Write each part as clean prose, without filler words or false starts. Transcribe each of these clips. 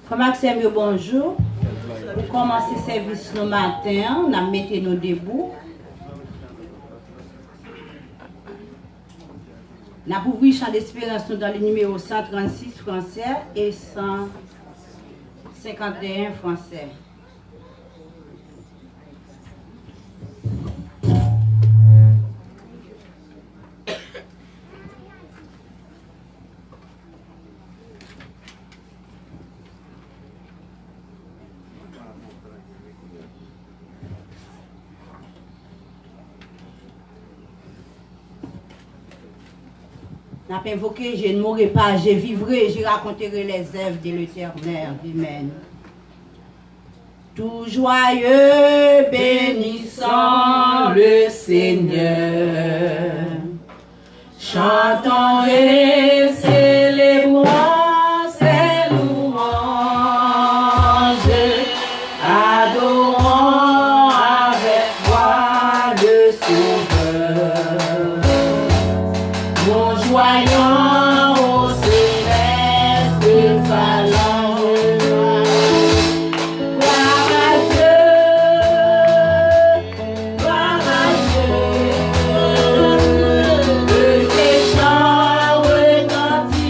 Frère Maxime, bonjour. Pour commencer le service ce matin, on a mis nos debout. On a ouvert le champ d'espérance dans le numéro 136 français et 151 français. N'a pas invoqué, je ne mourrai pas, je vivrai, je raconterai les œuvres de l'Éternel. Amen. Tout joyeux, bénissant le Seigneur. Chantons et célébrons ses louanges. Adorons avec foi le Sauveur. Voyons au céleste phalange, gloire à Dieu, que ces chants retentissent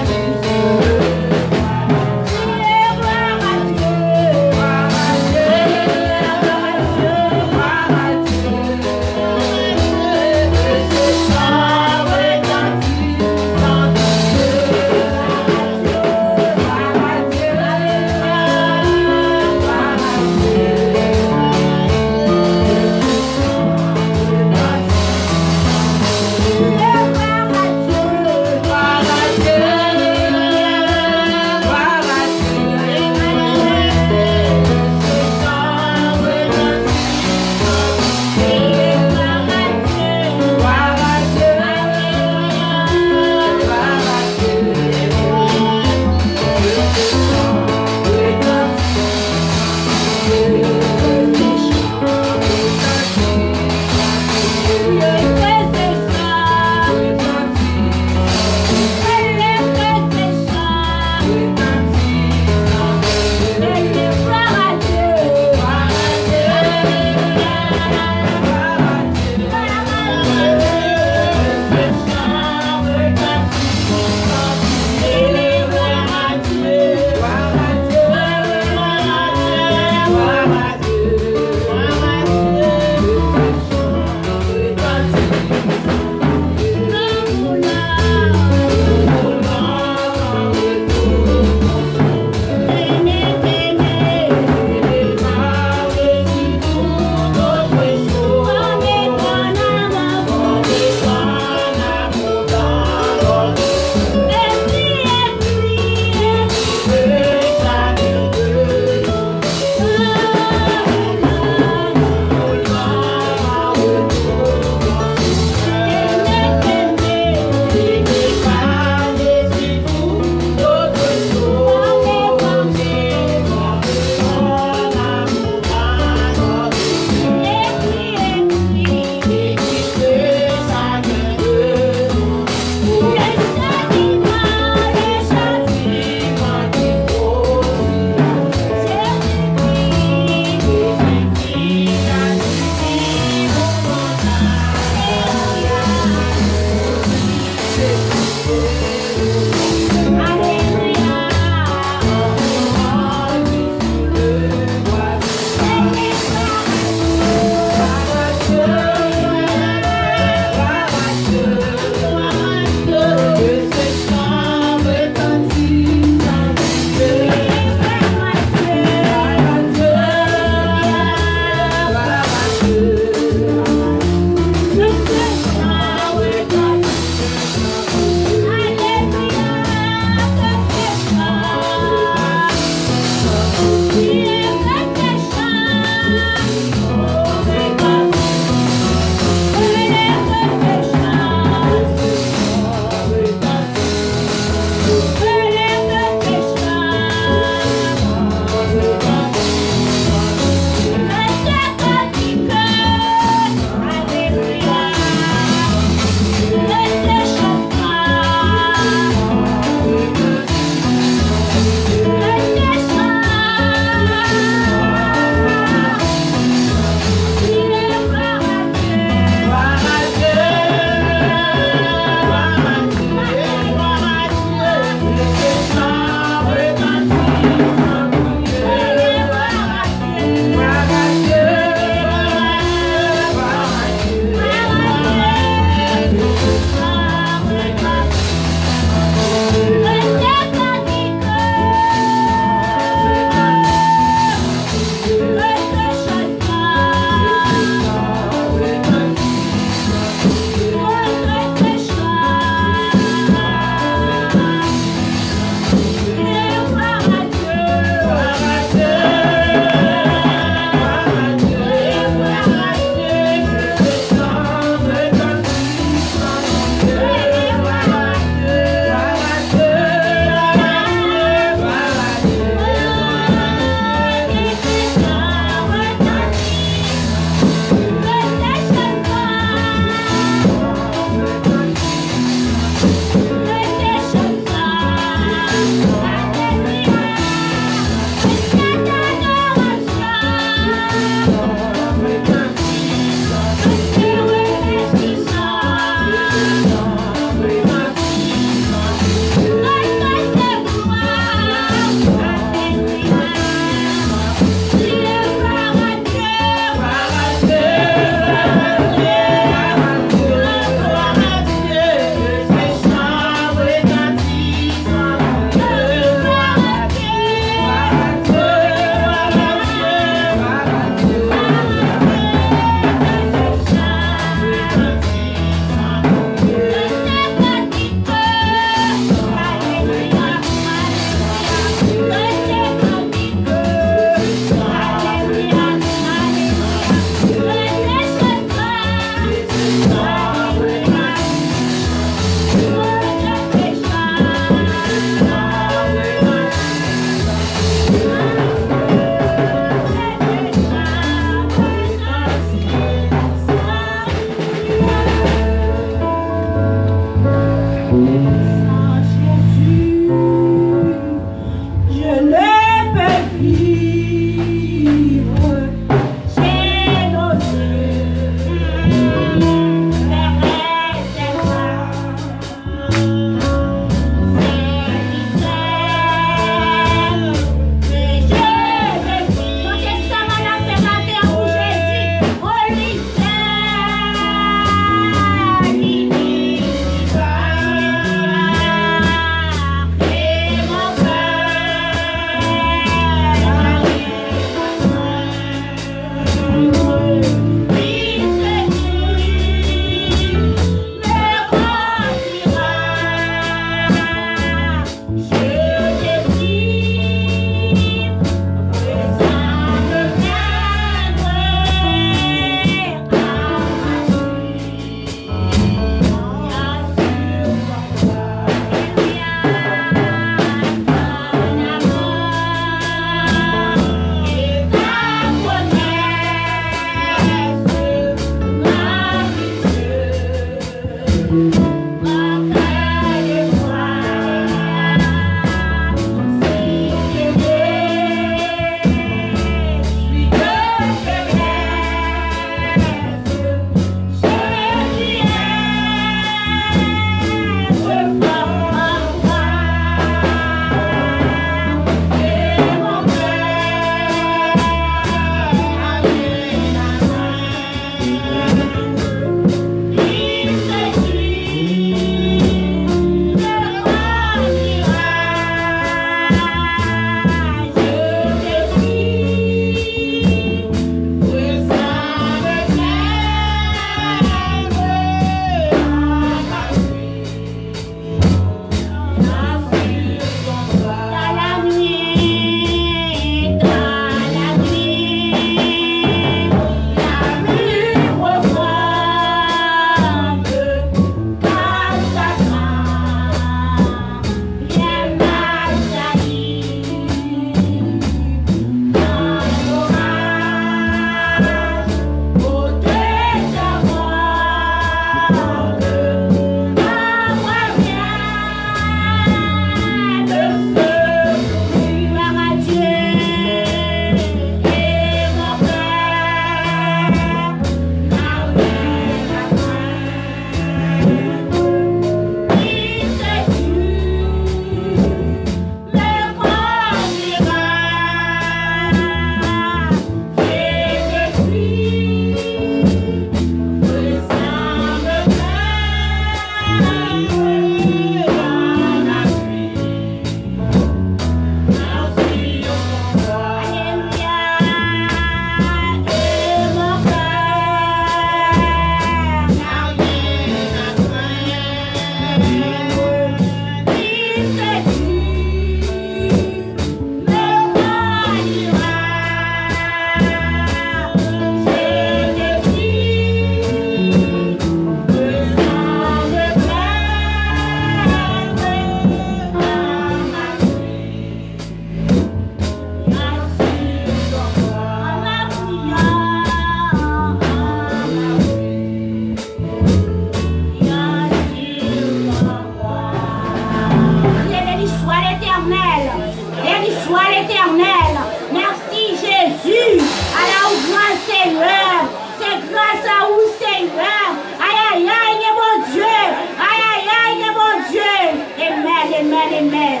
bien-aimés,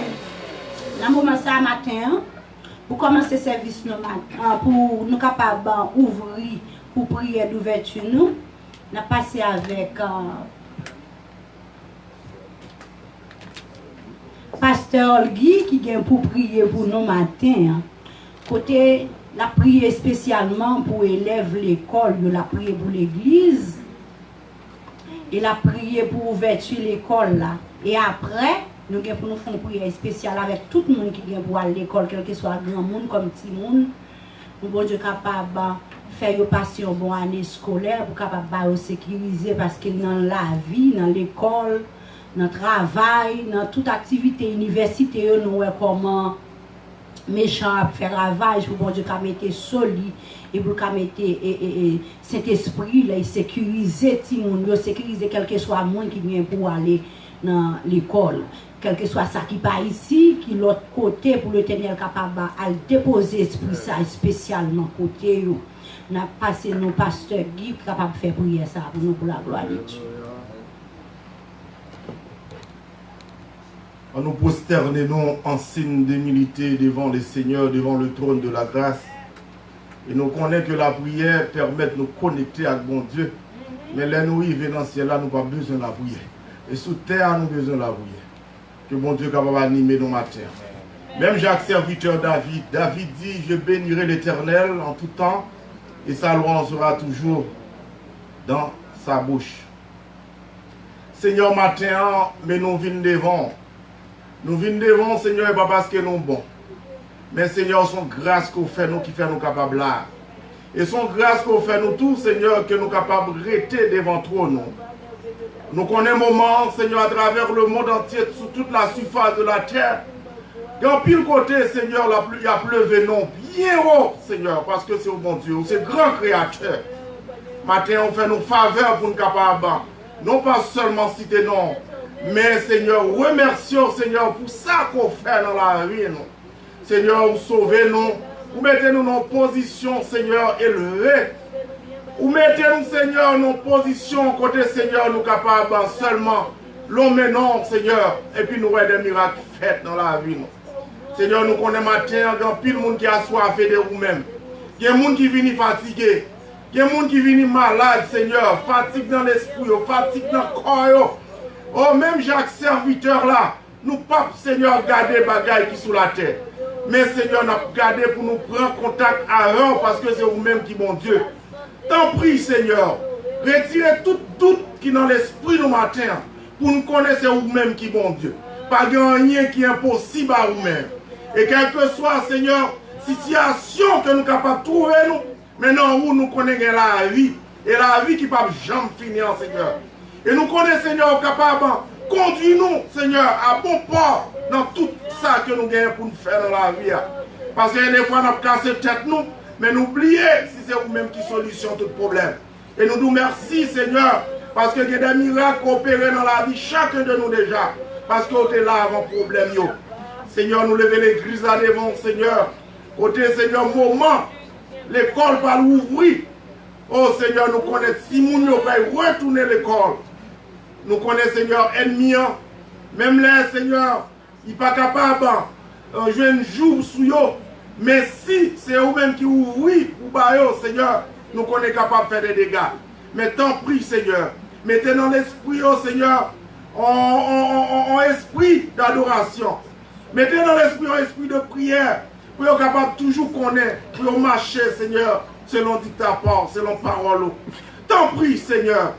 dans le moment ça matin, pour commencer le service pour nous capables d'ouvrir pour prier d'ouverture, nous avons passé avec Pasteur Guy qui vient pour prier pour nous matin. Côté, la prière spécialement pour élèves l'école, la prière pour l'église. Et la prière pour ouverture l'école là. Et après, nous avons pour nous faire une prière spéciale avec tout le monde qui vient pour aller à l'école, quel que soit grand monde comme petit monde. Nous bon Dieu capable de faire passer une bonne année scolaire pour capable de sécuriser parce que dans la vie, dans l'école, dans le travail, dans toute activité universitaire, nous voyons comment méchant faire ravage pour bon Dieu qu'à mettre solide et pour qu'à mettre cet esprit là, sécuriser tout le monde, sécuriser quel que soit le monde qui vient pour aller dans l'école, quel que soit ça qui pas ici, qui l'autre côté pour le tenir capable à déposer esprit ça spécialement côté yo. On a passé nos pasteurs Guy capable de faire prière ça pour nous pour la gloire de Dieu. Nous prosternons en signe d'humilité devant le Seigneur, devant le trône de la grâce. Et nous connaissons que la prière permet de nous connecter avec bon Dieu. Mais là, nous vivons dans le ciel, là, nous n'avons pas besoin de la prière. Et sous terre, nous avons besoin de la prière. Que bon Dieu est capable d'animer nos matières. Même Jacques, serviteur David, David dit, je bénirai l'Éternel en tout temps, et sa louange sera toujours dans sa bouche. Seigneur, matin, mais nous venons devant. Nous venons devant, Seigneur, et pas parce que nous sommes bons. Mais Seigneur, son grâce qu'on fait nous qui fait nous capables là. Et son grâce qu'on fait nous tous, Seigneur, que nous capables de rester devant toi, nous. Nous connaissons un moment, Seigneur, à travers le monde entier, sur toute la surface de la terre. Dans pile côté, Seigneur, il a pleuvé, non, bien haut, Seigneur, parce que c'est au bon Dieu, c'est grand créateur. Matin, on fait nos faveurs pour nous capables, non pas seulement citer non, mais Seigneur, remercions, Seigneur, pour ça qu'on fait dans la vie, nous. Seigneur, vous sauvez-nous, vous mettez-nous dans une position, Seigneur, élevée. Vous mettez-nous, Seigneur, dans une position, côté, Seigneur, nous capables seulement, l'homme non, Seigneur, et puis nous avons des miracles faits dans la vie, nous. Seigneur, nous connaissons matin, il y a pile de monde qui a soifé de vous-même. Il y a des gens qui viennent fatigués. Il y a des gens qui viennent malades, Seigneur, fatigue dans l'esprit, fatigue dans le corps. Oh, même Jacques, serviteur là, nous pas, Seigneur, garder les bagailles qui sont sous la terre. Mais Seigneur, nous avons gardé pour nous prendre contact avec parce que c'est vous-même qui, mon Dieu. T'en prie, Seigneur, retirez tout doute qui est dans l'esprit du matin pour nous connaître vous-même qui, mon Dieu. Pas rien qui est impossible à vous-même. Et quelle que soit, Seigneur, situation que nous sommes capables de trouver, nous, maintenant, nous connaissons la vie. Et la vie qui ne peut jamais finir, Seigneur. Et nous connaissons, Seigneur, capable de conduire nous, Seigneur, à bon port dans tout ça que nous gagnons pour nous faire dans la vie. Parce que des fois, nous avons cassé tête, nous, mais n'oubliez si c'est vous-même qui solutionne tout problème. Et nous nous merci, Seigneur, parce que il y a des miracles opérés dans la vie, chacun de nous déjà. Parce que vous êtes là avant problème. Yo. Seigneur, nous levons l'église là devant, Seigneur. Côté, Seigneur, moment, l'école va l'ouvrir. Oh, Seigneur, nous connaissons si nous ne pouvons retourner l'école. Nous connaissons, Seigneur, ennemi. Même là, Seigneur, il n'est pas capable de jouer un jour sous eux. Mais si c'est vous-même qui ouvrez pour eux, Seigneur, nous connaissons capable de faire des dégâts. Mais tant pis, Seigneur. Mettez dans l'esprit, oh Seigneur, en esprit d'adoration. Mettez dans l'esprit un esprit de prière. Pour être capable de toujours connaître, pour marcher, Seigneur, selon dictat, selon parole. Tant pis, Seigneur.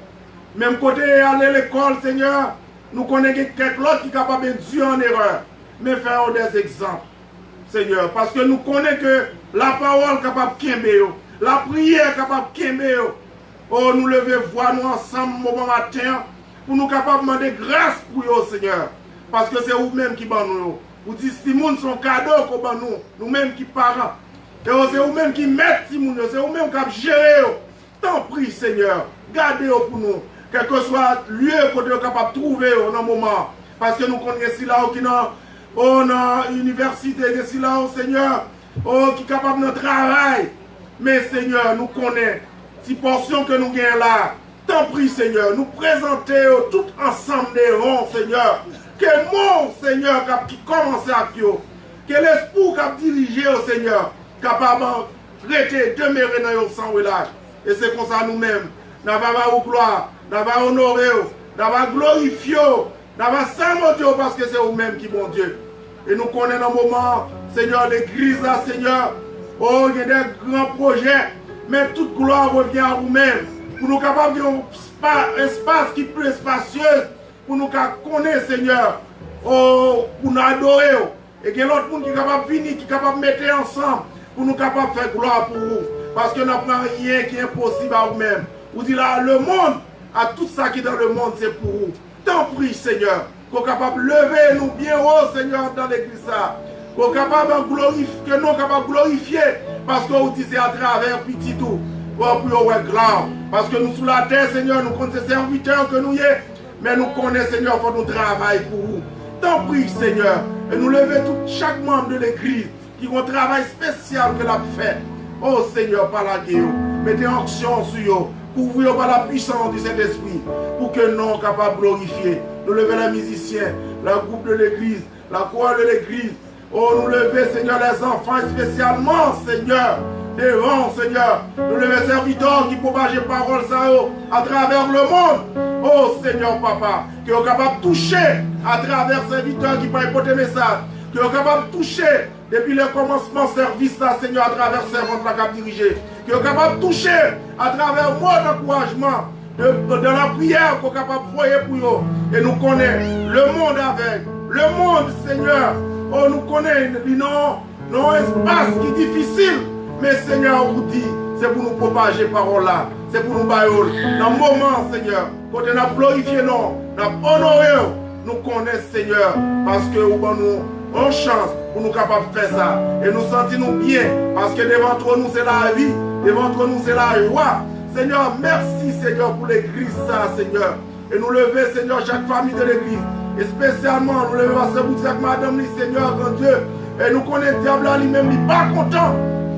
Même côté aller à l'école, Seigneur, nous connaissons quelqu'un d'autre qui est capable de Dieu en erreur. Mais faisons des exemples, Seigneur. Parce que nous connaissons que la parole est capable de kembe, la prière est capable de kembe. Oh, nous levons voix nous ensemble au matin pour nous capables de demander grâce pour eux, Seigneur. Parce que c'est vous-même qui ban nous. Vous dites si nous sont cadeaux qu'on ban nous, nous-mêmes qui parents. Et c'est vous-même qui mettez si nous, c'est vous-même qui gérez. Tant pis, Seigneur, gardez-vous pour nous. Quel que soit le lieu que nous sommes capables de trouver dans un moment. Parce que nous connaissons là qui dans l'université, ici là, Seigneur, qui est capable de notre travail. Mais Seigneur, nous connaissons. Si portion que nous gagnons là, tant T'en prie, Seigneur, nous présenter tout ensemble des rangs, Seigneur. Que mon Seigneur qui commence à Dieu, que l'esprit qui a dirigé au Seigneur, capable de rester, demeurer dans le sang relâche. Et c'est comme ça nous-mêmes, nous allons gloire, nous allons honorer, nous allons glorifier, nous allons s'amour Dieu parce que c'est vous-même qui bon Dieu. Et nous connaissons un moment, Seigneur, l'église là, Seigneur, oh, il y a des grands projets, mais toute gloire revient à vous-même. Pour nous capables d'avoir un espace qui est plus spacieux, pour nous connaître, Seigneur, oh, pour nous adorer. Et que l'autre monde qui est capable de venir, qui est capable de mettre ensemble, pour nous capables de faire gloire pour vous. Parce que nous n'avons rien qui est impossible à vous-même. Vous dites là, le monde, à tout ça qui est dans le monde, c'est pour vous. T'en prie, Seigneur, qu'on soit capable de lever nous bien haut, Seigneur, dans l'église. Qu'on soit capable de glorifier, que nous sommes capables de glorifier, parce que vous dites à travers petit tout. Pour gloire. Parce que nous sous la terre, Seigneur, nous connaissons ces serviteurs que nous y est. Mais nous connaissons, Seigneur, il faut nous travailler pour vous. T'en prie, Seigneur. Et nous lever chaque membre de l'église qui a un travail spécial que l'a fait. Oh Seigneur, par la guerre. Mettez en action sur eux. Couvrez par la puissance du Saint-Esprit. Pour que nous soyons capables de glorifier. Nous lever les musiciens, le groupe de l'église, la chorale de l'église. Oh, nous lever, Seigneur, les enfants spécialement, Seigneur. Devant, Seigneur, nous les serviteurs qui propagent les paroles à travers le monde. Oh Seigneur, Papa, qui est capable de toucher à travers ces serviteurs qui peuvent porter message, qui est capable de toucher depuis le commencement service là, Seigneur, à travers ces ventes là qui dirigé, qui est capable de toucher à travers le mot d'encouragement, de la prière, qui est capable de voyer pour eux. Et nous connaissons le monde avec, le monde, Seigneur. Oh, nous connaissons non espace qui est difficile. Mais Seigneur, on vous dit, c'est pour nous propager parole là. C'est pour nous bailler. Dans le moment, Seigneur, quand on a glorifié, nous avons honoré, nous connaissons, Seigneur, parce que nous avons chance pour nous capables de faire ça. Et nous sentons bien, parce que devant toi, nous, c'est la vie. Devant toi, nous, c'est la joie. Seigneur, merci, Seigneur, pour l'église, ça, Seigneur. Et nous lever, Seigneur, chaque famille de l'église. Et spécialement, nous lever ce bout de madame, Seigneur, grand Dieu. Et nous connaissons le diable lui-même, il n'est pas content.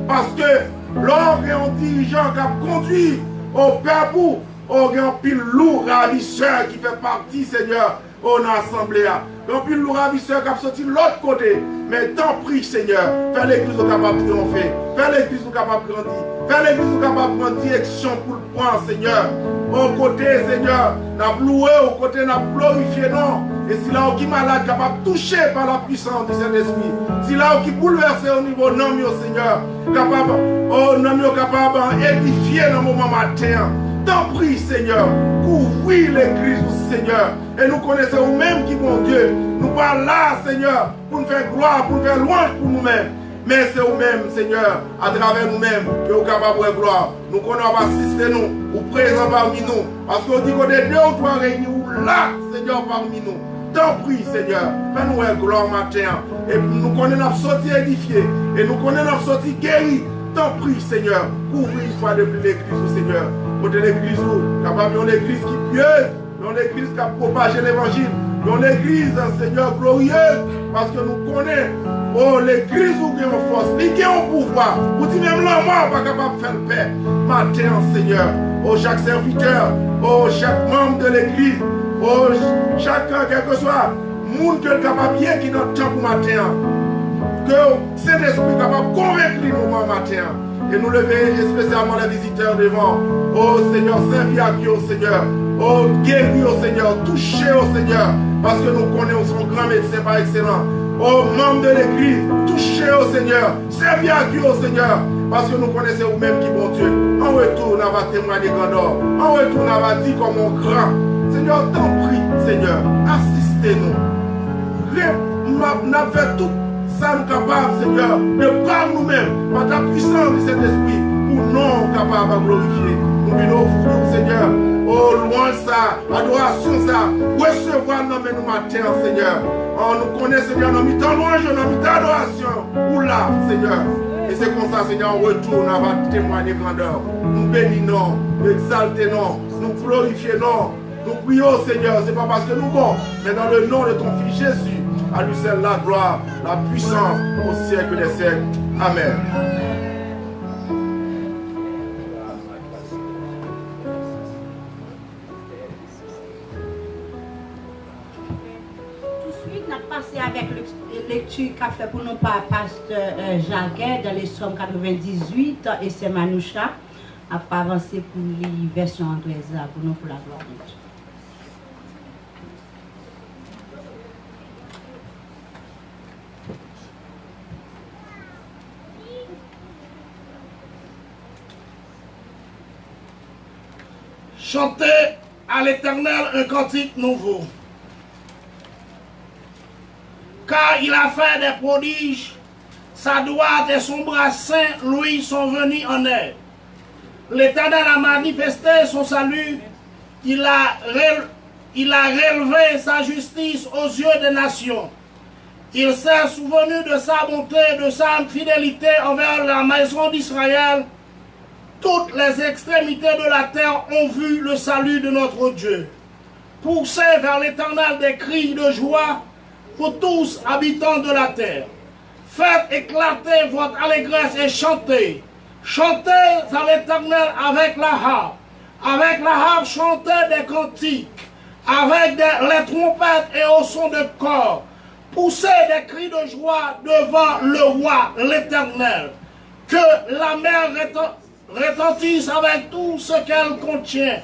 Parce que l'homme est un dirigeant qui a conduit au peuple, au grand pile lourd ravisseur qui fait partie, Seigneur, au assemblée. Grand pile lourd ravisseur qui a sorti de l'autre côté. Mais t'en prie, Seigneur, fais l'église capable de triompher, fais l'église capable de grandir, fais l'église capable de prendre direction pour le point, Seigneur. Au côté, Seigneur, n'a loué, au côté, n'a glorifié, non. Et si là, qui est malade, capable de toucher par la puissance du Saint-Esprit. Si là, qui est bouleversé au niveau non, Seigneur, capable, oh, non, capable d'édifier dans le moment matin. T'en prie, Seigneur, couvrir l'église, Seigneur. Et nous connaissons nous-mêmes qui, mon Dieu, nous parlons là, Seigneur, pour nous faire gloire, pour nous faire louange pour nous-mêmes. Mais c'est vous-même, Seigneur, à travers nous-mêmes, que vous êtes capables de gloire. Nous connaissons assister nous, ou présent parmi nous. Parce qu'on dit qu'on est deux ou trois réunis, ou là, Seigneur, parmi nous. T'en prie, Seigneur, fais-nous une gloire matin. Et nous connaissons sorti édifié. Et nous connaissons sorti guéri. T'en prie, Seigneur, couvre une fois de plus l'église, Seigneur. Côté l'église, capable de l'église qui est pieuse, dans l'église qui a propagé l'évangile, dans l'église, Seigneur, glorieuse, parce que nous connaissons, oh, l'église où il y a une force, il y a un pouvoir. Vous dites même là, moi, pas capable de faire le paix. Matin, Seigneur, oh, chaque serviteur, oh, chaque membre de l'église, oh, chacun, quel que soit, monde que capable bien qui est dans le temps pour matin, que Saint-Esprit capable de convaincre nous matin. Et nous lever spécialement les visiteurs devant. Oh Seigneur, servir à Dieu, Seigneur. Oh, guérir au Seigneur, toucher au Seigneur. Parce que nous connaissons son grand médecin par excellence. Oh, membres de l'église, toucher au Seigneur. Servir à Dieu, Seigneur. Parce que nous connaissons vous-même qui bon Dieu. En retour, on va témoigner grandeur. En retour, on va dire comme on grand. Seigneur, t'en prie, Seigneur, assistez-nous. On a fait tout ça nous capables, Seigneur, de par nous-mêmes, par ta puissance du Saint-Esprit, pour nous capables de glorifier. Nous venons offrir, Seigneur, oh, louange ça, adoration ça, recevoir nos mains nous matin, Seigneur. Oh, nous connaissons, Seigneur, nous mettons louange, nous mettons adoration, pour là, Seigneur. Et c'est comme ça, Seigneur, on retourne, on va témoigner grandeur. Nous bénissons, nous exaltons, nous glorifions, nous prions, Seigneur, c'est pas parce que nous bons, mais dans le nom de ton Fils Jésus. À lui seul la gloire, la puissance au siècle des siècles. Amen. passé avec la lecture qu'a fait pour nous par pasteur Jacquet dans les Psaumes 98 et c'est Manoucha a pas avancé pour les versions anglaises pour nous pour la gloire de Dieu. Chantez à l'Éternel un cantique nouveau. Car il a fait des prodiges, sa droite et son bras saint lui sont venus en aide. L'Éternel a manifesté son salut, il a relevé sa justice aux yeux des nations. Il s'est souvenu de sa bonté, de sa fidélité envers la maison d'Israël. Toutes les extrémités de la terre ont vu le salut de notre Dieu. Poussez vers l'Éternel des cris de joie, vous tous habitants de la terre. Faites éclater votre allégresse et chantez. Chantez à l'Éternel avec la harpe. Avec la harpe, chantez des cantiques. Avec les trompettes et au son de corps. Poussez des cris de joie devant le roi, l'Éternel. Que la mer retentisse avec tout ce qu'elle contient.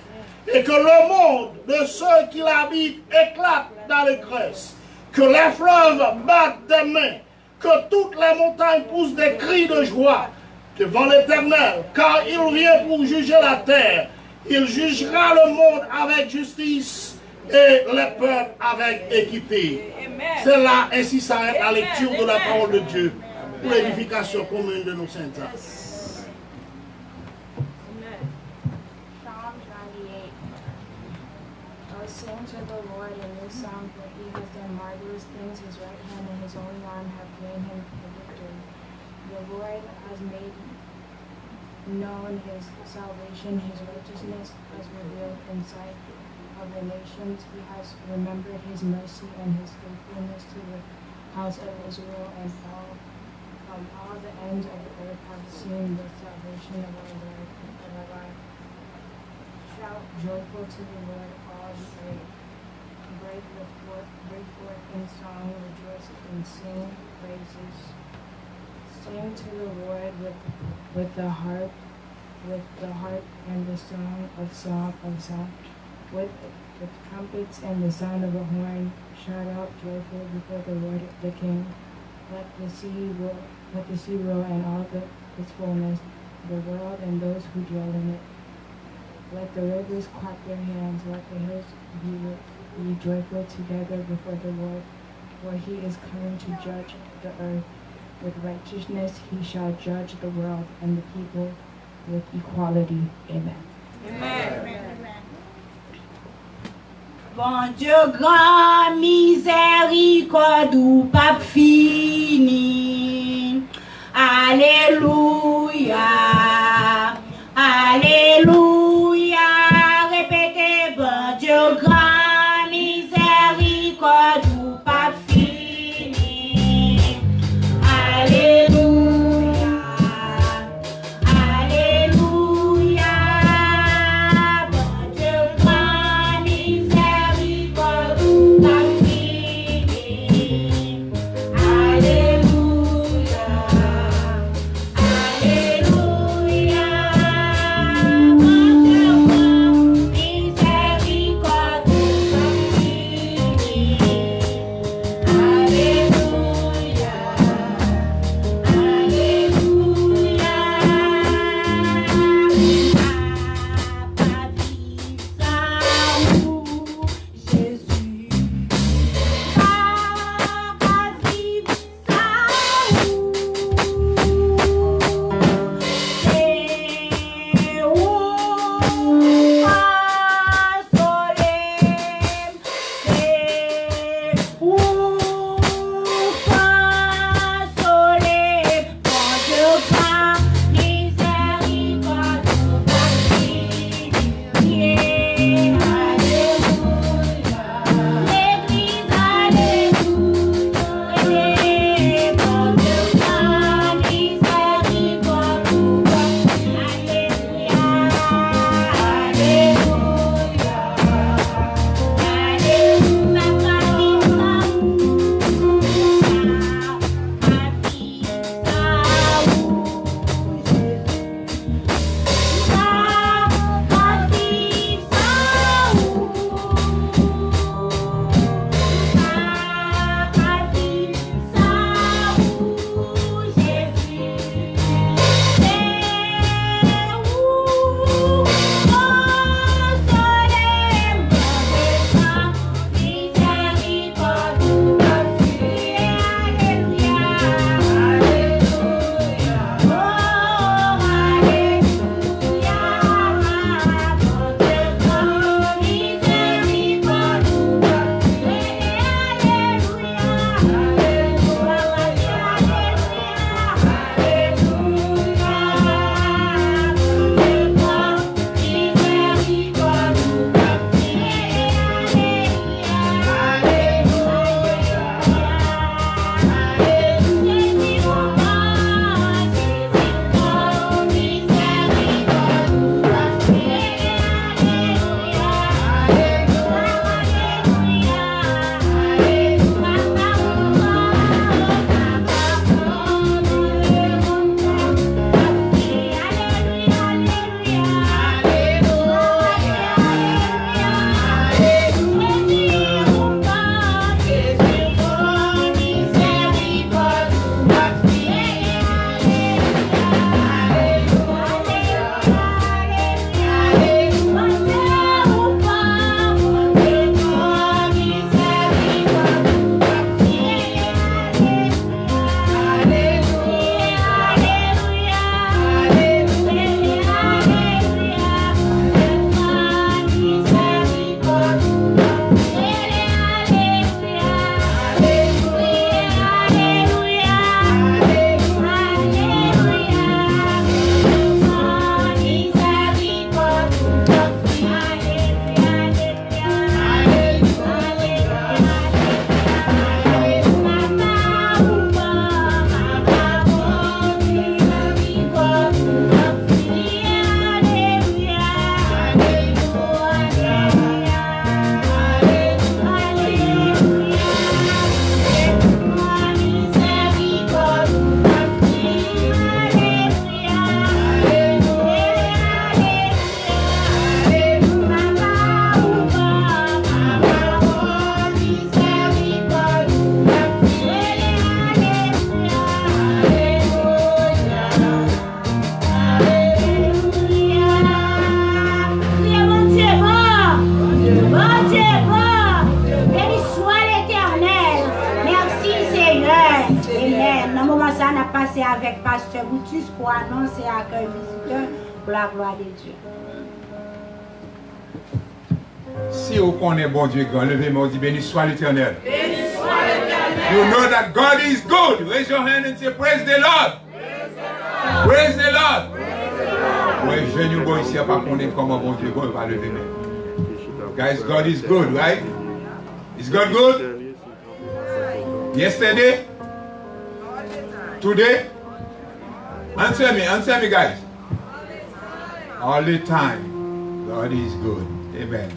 Et que le monde de ceux qui l'habitent éclate d'allégresse. Que les fleuves battent des mains. Que toutes les montagnes poussent des cris de joie devant l'Éternel. Car il vient pour juger la terre. Il jugera le monde avec justice et les peuples avec équité. C'est là, ainsi s'arrête la lecture de la parole de Dieu pour l'édification commune de nos saintes. Sing to the Lord a new song, for he has done marvelous things. His right hand and his holy arm have gained him the victory. The Lord has made known his salvation, his righteousness has revealed in sight of the nations. He has remembered his mercy and his faithfulness to the house of Israel, and all the ends of the earth have seen the salvation of our Lord and of our God. Shout joyful to the Lord, all the earth. Break forth in song, rejoice and sing praises. Sing to the Lord with the harp and the song of song, with trumpets and the sound of a horn. Shout out joyful before the Lord the King. Let the sea roar and all its fullness, the world and those who dwell in it. Let the rivers clap their hands, let the hills be joyful together before the Lord, for he is coming to judge the earth. With righteousness he shall judge the world and the people with equality. Amen. Amen. Bon Dieu, grand miséricorde ou pas fini. Alléluia. Alléluia. Répétez, bon Dieu, grand miséricorde ou pas fini. Alléluia. Alléluia. Bon Dieu, grand miséricorde ou pas fini. Alléluia. Alléluia. Bon Dieu, grand miséricorde ou passer avec Pasteur Boutus pour annoncer accueil visiteur pour la gloire de Dieu. Si vous connaissez bon Dieu grand, levez-moi, dit béni soit l'Éternel. Béni soit l'Éternel. You know that God is good. Raise your hand and say praise the Lord. Praise the Lord. Oui, je ne vois ici pas connaître comment bon Dieu bon va lever même. Guys, God is good, right? Is God good? Yesterday? Today? Answer me guys. All the time. God is good. Amen.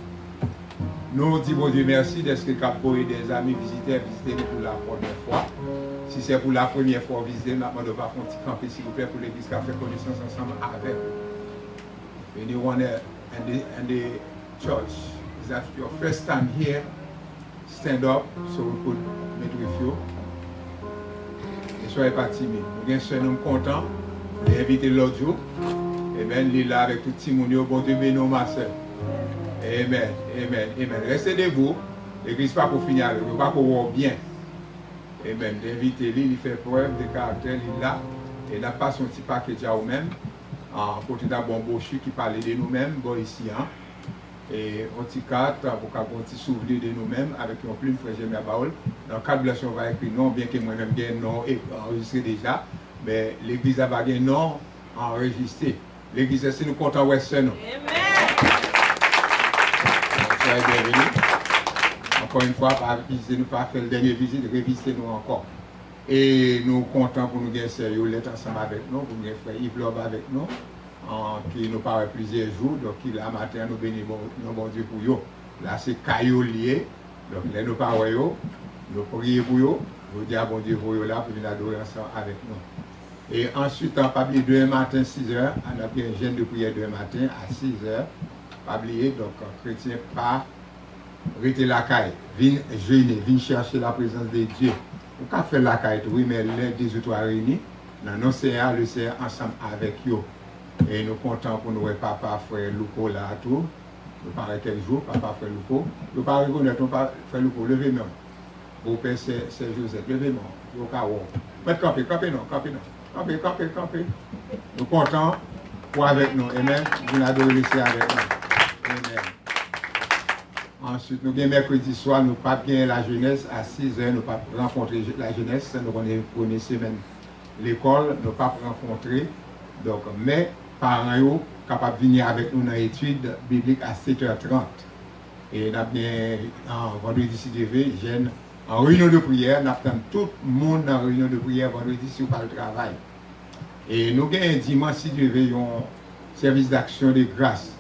Nous disons bon Dieu merci d'être capable des amis visiter nous pour la première fois. Si c'est pour la première fois visiter, nous demandons pas un petit camper s'il vous plaît pour l'église qui a fait connaissance ensemble avec vous. Anyone in the church, is that your first time here? Stand up so we could meet with you. Ne soyez pas timide. Nous sommes contents d'inviter l'autre jour. Amen. Il est là avec tout le monde. Bon Dieu, bénis ma soeur. Amen. Amen. Amen. Restez debout. L'église pas pour finir avec vous, pas pour voir bien. Amen. D'inviter lui, il fait preuve de caractère, il est là. Et n'a pas son petit paquet à vous-même. Pour tout d'abord, bon brochure qui parle de nous-mêmes, bon ici. Et un petit carte pour qu'on ait un petit souvenir de nous-mêmes avec une plume frère Jérémie Baol. Dans le cadre de on va écrire non, bien que moi-même j'ai un nom enregistré déjà. Mais l'église a pas un nom enregistré. L'église, c'est nous comptons Western. Amen. Soyez bienvenus. Encore une fois, nous pas faire le dernier visite, réviser nous encore. Et nous comptons pour nous gagner sérieux, l'être ensemble avec nous, pour nous frère Yves Lob avec nous, qui nous parle plusieurs jours, donc il a matin nous bénit bon Dieu pour eux. Là c'est caillou lié, donc là nous parlons, nous prions pour eux, nous disons bon Dieu pour eux là, pour venir adorer ensemble avec nous. Et ensuite, on pas oublier demain matin 6h, on a bien un jeûne de prière demain matin à 6h. Pas oublier, donc chrétien pas rester la caille, viens jeûner, viens chercher la présence de Dieu. On peut faire la caille, oui, mais les deux ou trois réunis, dans nos CA, le CA ensemble avec eux. Et nous comptons pour nous, papa, frère Louko là, tout. Nous parlons quelques jours, papa, frère Louko. Nous parlons reconnaître, frère Louko, levez-moi. Vos pères, c'est Joseph, levez-moi. Au cas où. Faites camper non. Campez. Nous comptons pour avec nous. Amen. Vous adorez ici avec nous. Amen. Ensuite, nous avons mercredi soir, nous pas bien la jeunesse à 6h, nous pas rencontrer la jeunesse, nous connaissons la première semaine l'école, nous pas rencontrer. Donc, mais parents sont capables de venir avec nous dans l'étude biblique à 7h30. Et nous avons bien vendredi si Dieu veut, jeune en réunion de prière, nous attendons tout le monde dans la réunion de prière vendredi si vous parlez de travail. Et nous avons un dimanche si Dieu veut un service d'action de grâce.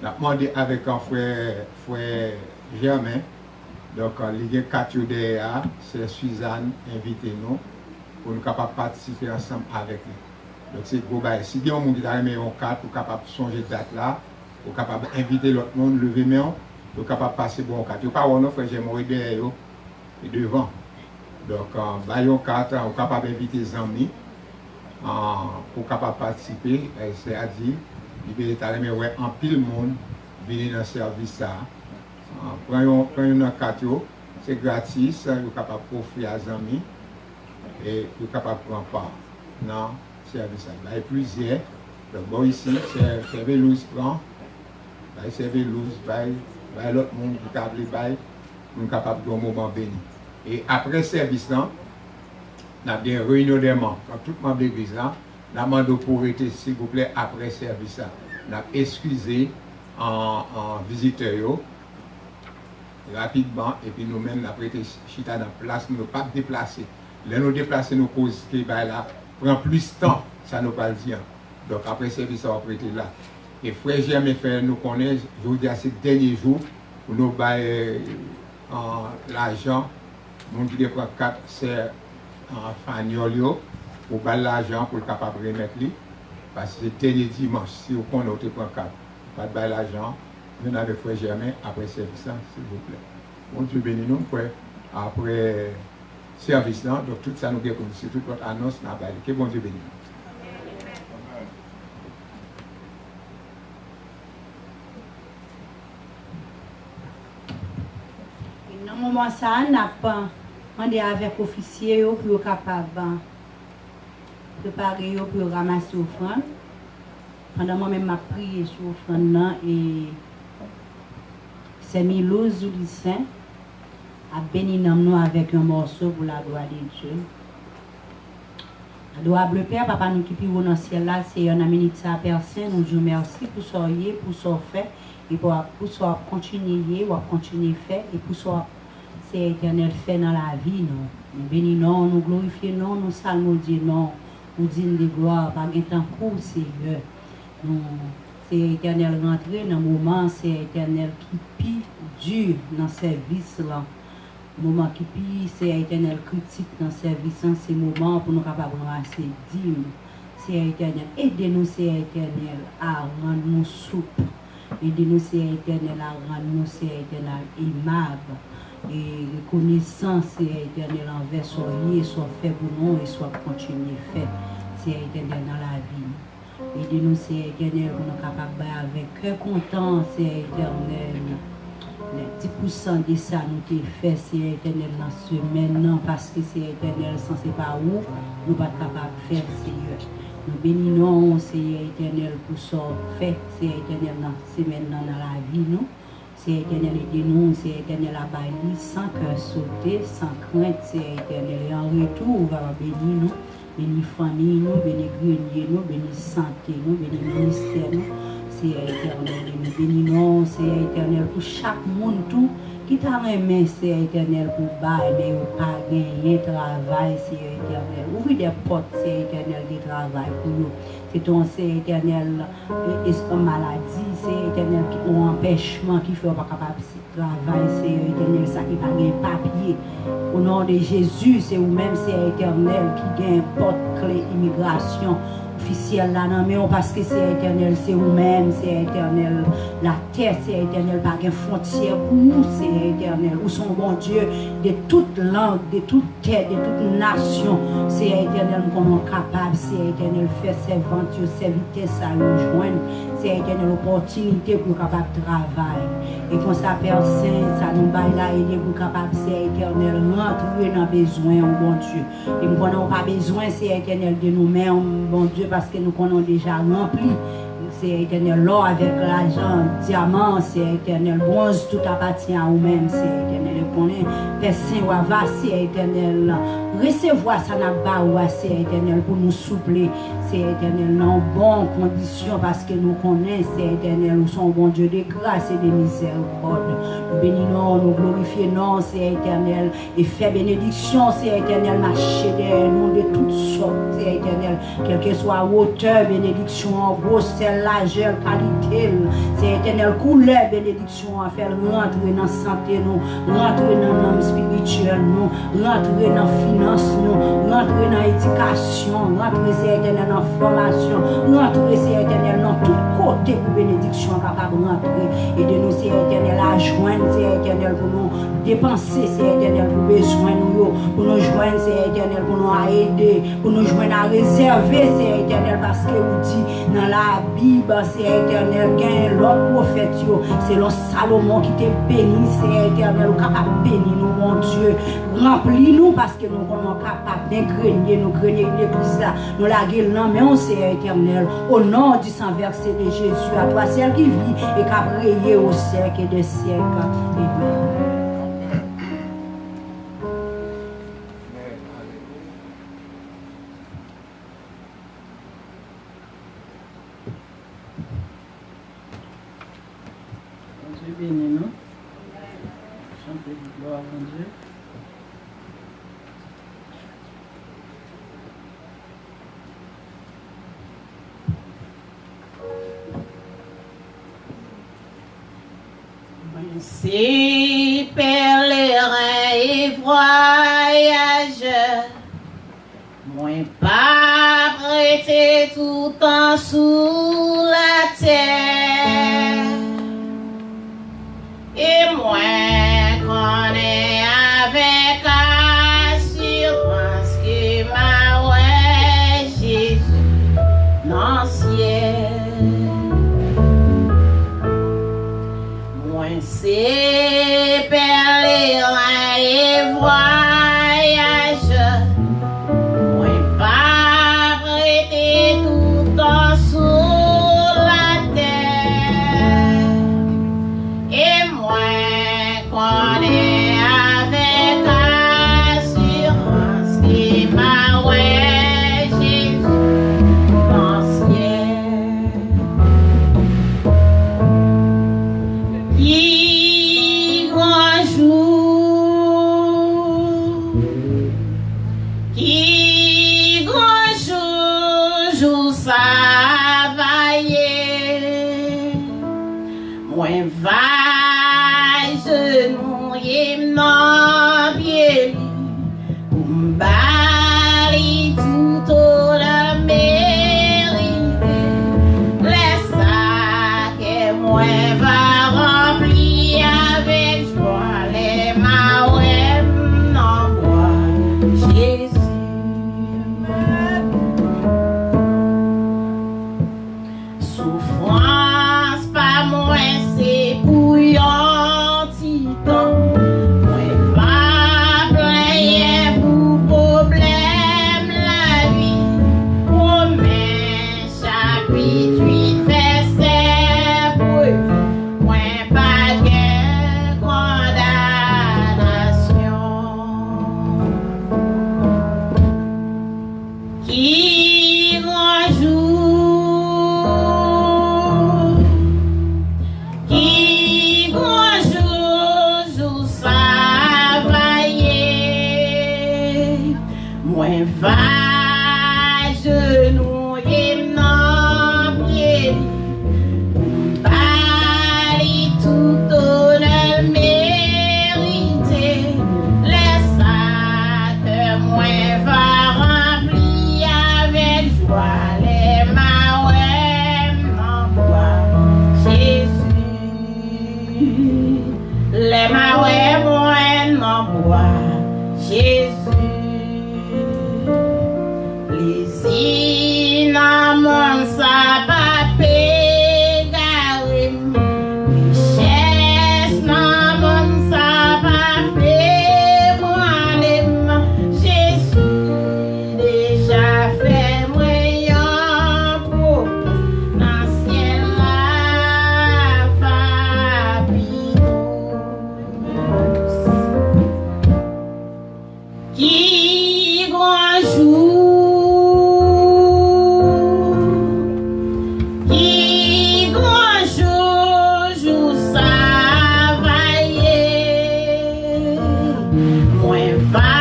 Nous avons demandé avec un frère Germain, donc il y a 4 derrière, c'est Suzanne invité nous pour nous capables de participer ensemble avec nous. Donc c'est gros bail. Si il y a un monde qui a aimé un 4 pour capable changer de date là, pour capable inviter l'autre monde, lever main, pour capable passer bon 4. Il n'y a pas un frère Germain derrière et devant. Donc baillon 4, on est capable d'inviter les amis pour capable participer, c'est-à-dire il est allé en pile monde venir dans le service ça. Prenons un cadeau, c'est gratis, vous êtes capable d'offrir à des amis et vous êtes capable de prendre part dans le service. Il y a plusieurs. Donc, bon, ici, c'est Vélouz prend, c'est Vélouz, l'autre monde qui est capable de capable de un moment béni. Et après le service, on a bien réunion des membres, tout le monde de l'église, nous demandons pour être, s'il vous plaît, après le service. Nous avons excusé en visiteurs rapidement et puis nous-mêmes, nous avons été chita dans la place, nous ne pas déplacer. Là, nous déplacer nos causes qui prend plus de temps, ça nous pas le dire. Donc après le service, on va prêter là. Et frère Germain fait nous connaître, je vous dis à ces derniers jours, pour nous bailler l'argent, nous qui prend 4 serres en fagnolio, pour bailler l'argent pour être capable de remettre lui. Parce que c'est dernier dimanche, si vous prenez notre prend 4, pas de bailler l'argent, nous avons frère Germain après service, s'il vous plaît. Bon Dieu bénis nous, après service, donc tout ça nous avons connu, toute notre annonce, nous avons baillé. Que bon Dieu bénis nous. Dans le moment ça, on a demandé avec l'officier pour être capable préparer pour ramasser l'offrande. Pendant moi-même, je prié sur l'offrande et c'est Milo Zoulissin a béni nous avec un morceau pour la gloire de Dieu. Adorable Père, Papa nous qui vivons dans le ciel là, c'est un ami de Père Saint, nous vous remercions pour ce que pour ce fait et pour ce continuer, pour continuer faire et pour ce c'est éternel fait dans la vie. Nous bénissons, nous glorifions, nous saluons Dieu, nous disons de gloire, pas de temps pour Seigneur. C'est éternel rentré dans le moment, c'est éternel qui pire dur dans le service là. Moment qui pire, c'est éternel critique dans le service, c'est moment pour nous capables de ramasser dîmes. C'est éternel, aidez-nous, c'est éternel à rendre nous souples. Aidez-nous, c'est éternel à rendre nous, c'est éternel aimable. Et reconnaissance, c'est éternel envers soyez, soit fait pour nous et soit continuer fait. C'est éternel dans la vie. Aidez-nous, c'est éternel pour nous capables avec cœur content, c'est éternel. Les 10% de ça nous t'ai fait, c'est éternel dans ce semaine, non, parce que c'est éternel, sans c'est pas où, nous ne sommes pas capables de faire, Seigneur. Nous bénissons, c'est éternel pour ça fait, c'est éternel dans ce semaine, dans la vie, nous. C'est éternel, aidez-nous, c'est éternel à bailler, sans cœur sauter, sans crainte, c'est éternel. Et en retour, on va bénir nous, bénir famille, nous, bénir grenier, nous, bénir santé, nous, bénir ministère, nous. C'est éternel, nous bénissons, c'est éternel pour chaque monde tout qui t'a aimé, c'est éternel pour bailler, mais pas gagner travail, c'est éternel. Ouvrir des portes, c'est éternel de travail pour nous. C'est ton, c'est éternel, esprit maladie, c'est éternel qui ont empêchement, qui fait pas capable de travailler, c'est éternel, ça qui pas gagner papier. Au nom de Jésus, c'est vous-même, c'est éternel qui gagne porte clé immigration. Officiel là, non, mais parce que c'est éternel, c'est vous-même, c'est éternel. La terre, c'est éternel, pas de frontière pour nous, c'est éternel. Où sont bon Dieu de toute langue, de toute terre, de toute nation, c'est éternel, nous sommes capables, c'est éternel, faire servante, serviteur, ça nous joindre, c'est éternel, opportunité pour capable de travailler. Et qu'on s'appelle Saint, ça nous baille là, aider pour capable, c'est éternel, rentrer dans besoin, bon Dieu. Et nous n'avons pas besoin, c'est éternel, de nous-mêmes, bon Dieu, parce que nous connaissons déjà rempli. C'est éternel, l'or avec l'argent, diamant, c'est éternel, bronze, tout appartient à vous-même, c'est éternel. Et qu'on est, Père Saint, ou va, c'est éternel. Recevoir ça n'a pas ou c'est éternel pour nous soupler, c'est éternel dans bonnes conditions parce que nous connaissons, c'est éternel, nous sommes bon Dieu de grâce et de miséricorde. Nous bénissons, nous glorifions, c'est éternel, et fait bénédiction, c'est éternel, marcher derrière nous de toutes sortes, c'est éternel, quelle que soit hauteur, bénédiction, grosseur, largeur, qualité, c'est éternel, couleur, bénédiction, à faire rentrer dans la santé, nous, rentrer dans l'homme spirituel, nous, rentrer dans la finance, nous, rentrer dans l'éducation, rentrer, c'est éternel, dans la formation, rentrer, c'est éternel, dans tout côté pour bénédiction, capable de rentrer, et de nous, c'est éternel, à joindre, c'est éternel, pour nous dépenser, c'est éternel, pour besoin, pour nous joindre, c'est éternel, pour nous aider, pour nous joindre à réserver, c'est éternel, parce que vous dit dans la Bible, c'est éternel, gain l'autre prophète, c'est le Salomon qui t'est béni, c'est éternel, capable de bénir nous, mon Dieu, remplis-nous parce que nous sommes capables d'ingrénier, nous grenier l'église là, nous la gueule, mais on sait éternel, au nom du sang versé de Jésus, à toi, celle qui vit et qui a brillé au siècle des siècles. Amen. Dieu bénit nous. Chantez de gloire à Dieu. Si pèlerin et voyageur, moi pas prêté tout temps sous la terre, et moi connais avec assurance que ma ouais Jésus dans le ciel. C'est pèlerin et voyageur, moi pas les marais moins en bois, Jésus. Les cinnamons, ça va pégarer, les chaises, maman, ça va pégarer, Jésus déjà fait moyen pour l'ancien lava qui grand jour, qui grand jour ça va moins va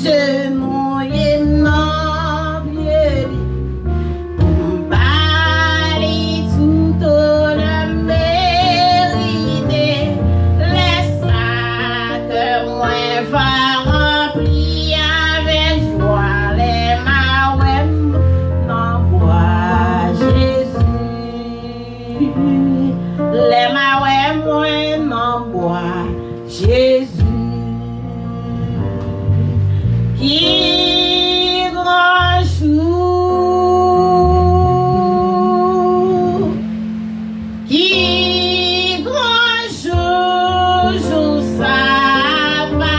genouiller non vieux bali tout le mérité laisse ça que moins va remplir avec joie les maouem non bois Jésus les maouem non bois Jésus qui grand jour, qui grand jour ça va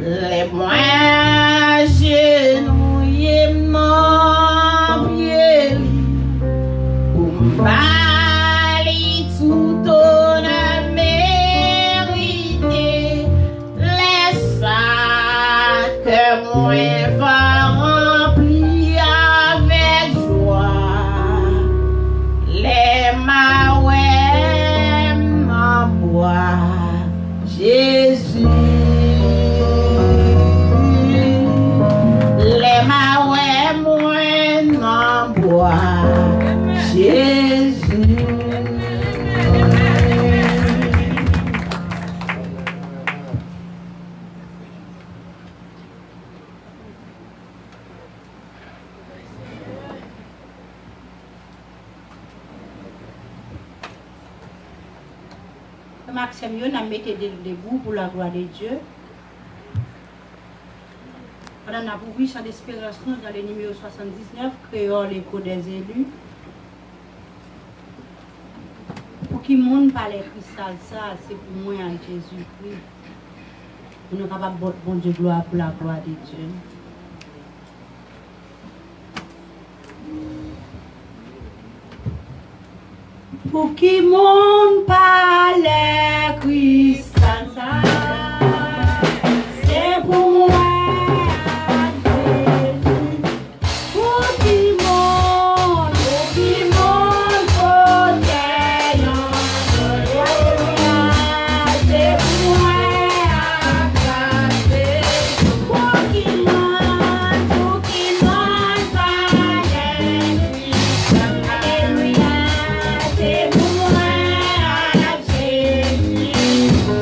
les moins genouillés non pieds pour bali tout on a mérité laisse ça que moi va remplir avec joie les maouem en bois Jésus les maouem en bois Jésus. Maxime, on a mis debout pour la gloire de Dieu. On a pour oui chant d'espérance dans le numéro 79, créant l'écho des élus. Pour qui monde parle cristal ça, c'est pour moi en Jésus-Christ. Pour nous capables de bon Dieu gloire pour la gloire de Dieu. Pour qui monde parle cristal ça, c'est pour moi. Pour qui monde côté non, c'est pour moi. Pour qui monde parle cristal, alléluia, c'est pour moi. Jésus.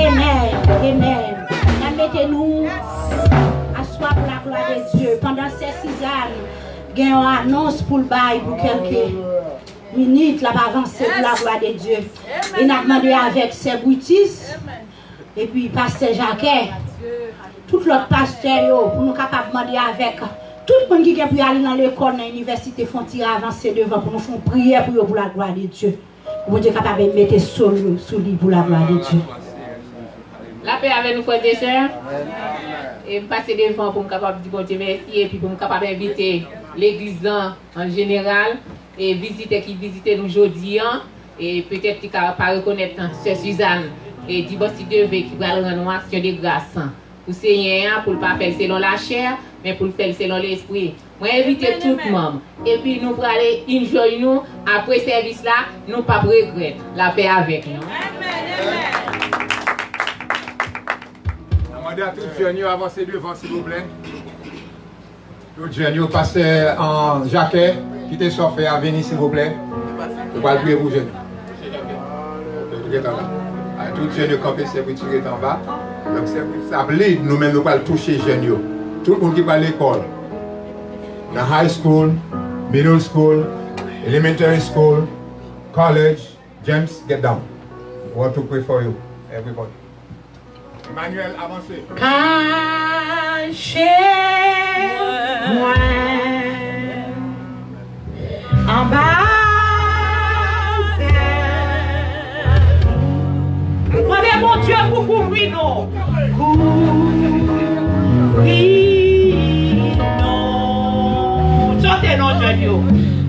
Amen. Amen. Mettez-nous à soi pour la gloire de Dieu. Pendant ces 6 ans, il y a une annonce pour le bail pour quelques minutes, là, pour avancer pour la gloire de Dieu. Il a demandé avec ses boutis, et puis pasteur Jacquet, tout l'autre pasteur, pour nous capables de demander avec tout le monde qui est pour aller dans l'école, dans l'université, font tirer avancer devant pour nous faire prière pour la gloire de Dieu. Pour Dieu capable de mettre sous lui pour la gloire de Dieu. La paix avec nous, frères et sœurs. Et passer devant pour me capable de dire merci et puis pour me capable d'inviter l'église en général et visiter qui visite nous aujourd'hui et peut-être qui ne pas reconnaître Sœur Suzanne et Dibosti Devey qui va rendre une action de grâce pour Seigneur, pour ne pas faire selon la chair, mais pour le faire selon l'esprit. Moi, inviter tout le monde. Et puis nous pour aller enjoy nous après ce service là, nous pas regretter la paix avec nous. À tout jeunes avancer devant s'il vous plaît. Tout jeunes passer en jaquet, quittez son fait à venir s'il vous plaît. Je vais prier pour jeunes. Tout jeunes camper c'est pour tirer en bas. Donc ça veut nous-mêmes nous allons toucher jeunes. Tout le monde qui va à l'école. Dans high school, middle school, elementary school, college, James, get down. I want to pray for you, everybody. Emmanuel, avancez. Cachez-moi en bas. Demandez mon Dieu pour couvrir nous. Couvrir nous. Chantez nos genoux.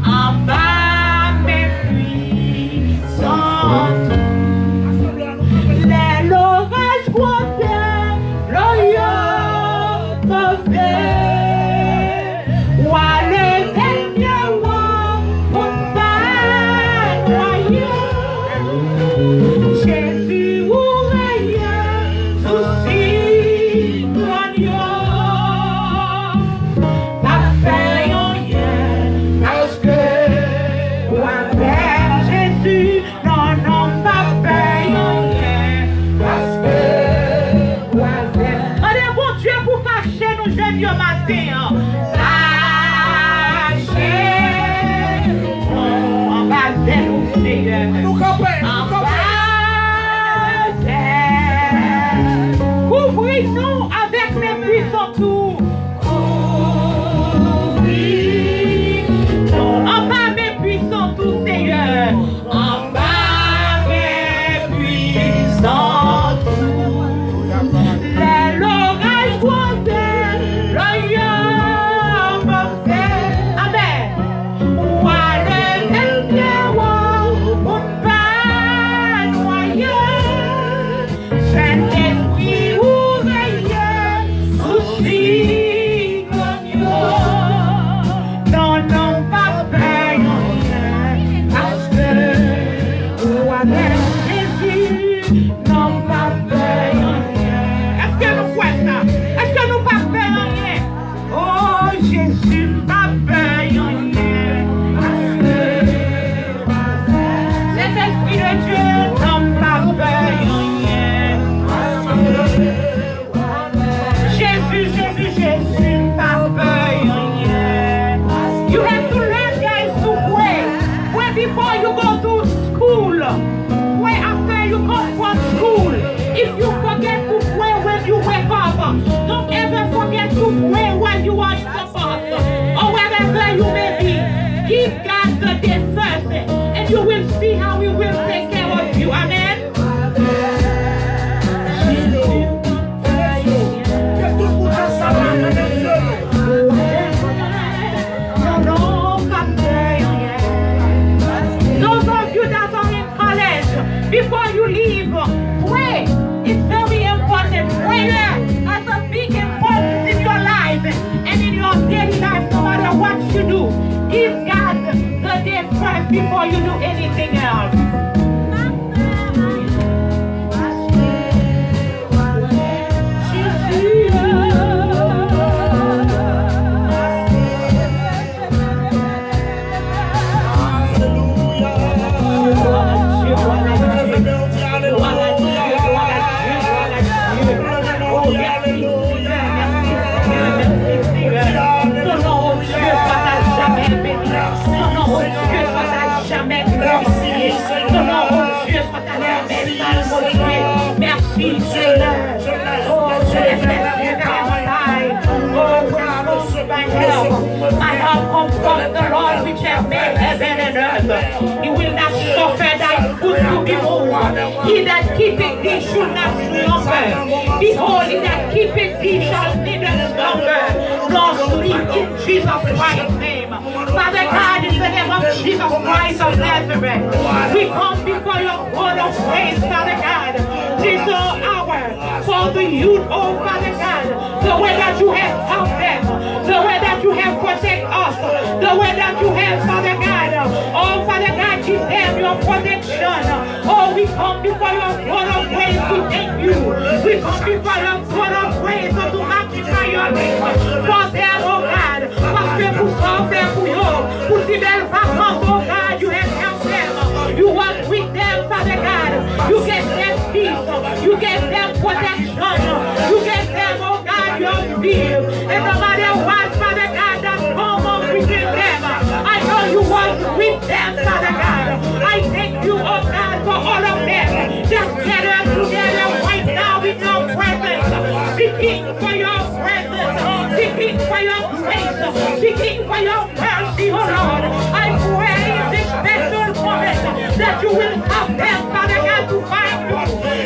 En bas mes puissants. Couvris-nous avec les puissants tours. Couvris-nous en bas mes puissants tours, Seigneur. En bas mes puissants tours. L'orage grondait, l'oeil me fait. Amen. Before you do anything else. Amen, malgré. Merci, Seigneur. Oh, je laisse mes yeux dans mon life. Oh, God, my help comes from the Lord which has made heaven and earth. He will not suffer thy foot to be moved. He that keepeth thee should not slumber. Behold, he that keepeth thee shall neither slumber nor sleep in Jesus Christ's name. Father God, in the name of Jesus Christ of Nazareth, we come before your throne of grace, Father God. This hour for the youth, oh Father God, the way that you have helped them, the way that you have protected us, the way that you have, Father God, oh Father God, give them your protection. Oh, we come before your throne of grace to thank you. We come before your throne of grace to magnify your name. For them, oh God, parce que vous sortez pour eux, pour ces belles vacances, oh God, you have helped them. You walk with them, Father God. You give them peace. You give them protection. You give them, oh God, your will. And no matter what, Father God, that come up between them, I know you walk with them, Father God. I thank you, oh God, for all of them. Just gather together right now in your presence, seeking for your presence, seeking for your grace, seeking for your mercy, oh Lord. I pray in this special moment that you will help them, Father God, to find you.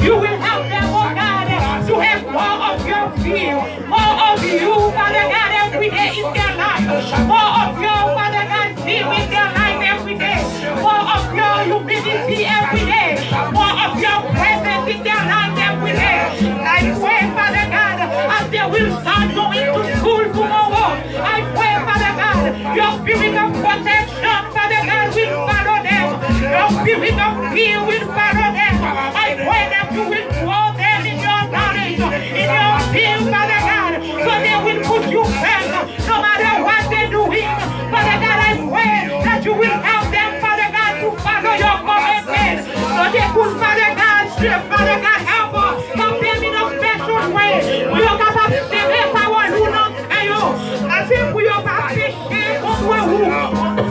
You will help them, oh God, to have more of your fear, more of you, Father God, every day in their life, more of your, Father God, fear in their life every day, more of your humility every day, more of your presence in their life every day. I pray, Father God, as they will start going to school tomorrow, I pray, Father God, your spirit of protection, Father God, will follow them. Your spirit of fear will follow them. I pray that you will grow them in your knowledge, in your fear, Father God, so they will put you first, no matter what they're doing. Father God, I pray that you will help them, Father God, to follow your commandments, so they could, Father God, help us, help them in a special way. We are capable de s'aimer par nous non caillou. Ainsi pour y pas pécher contre vous.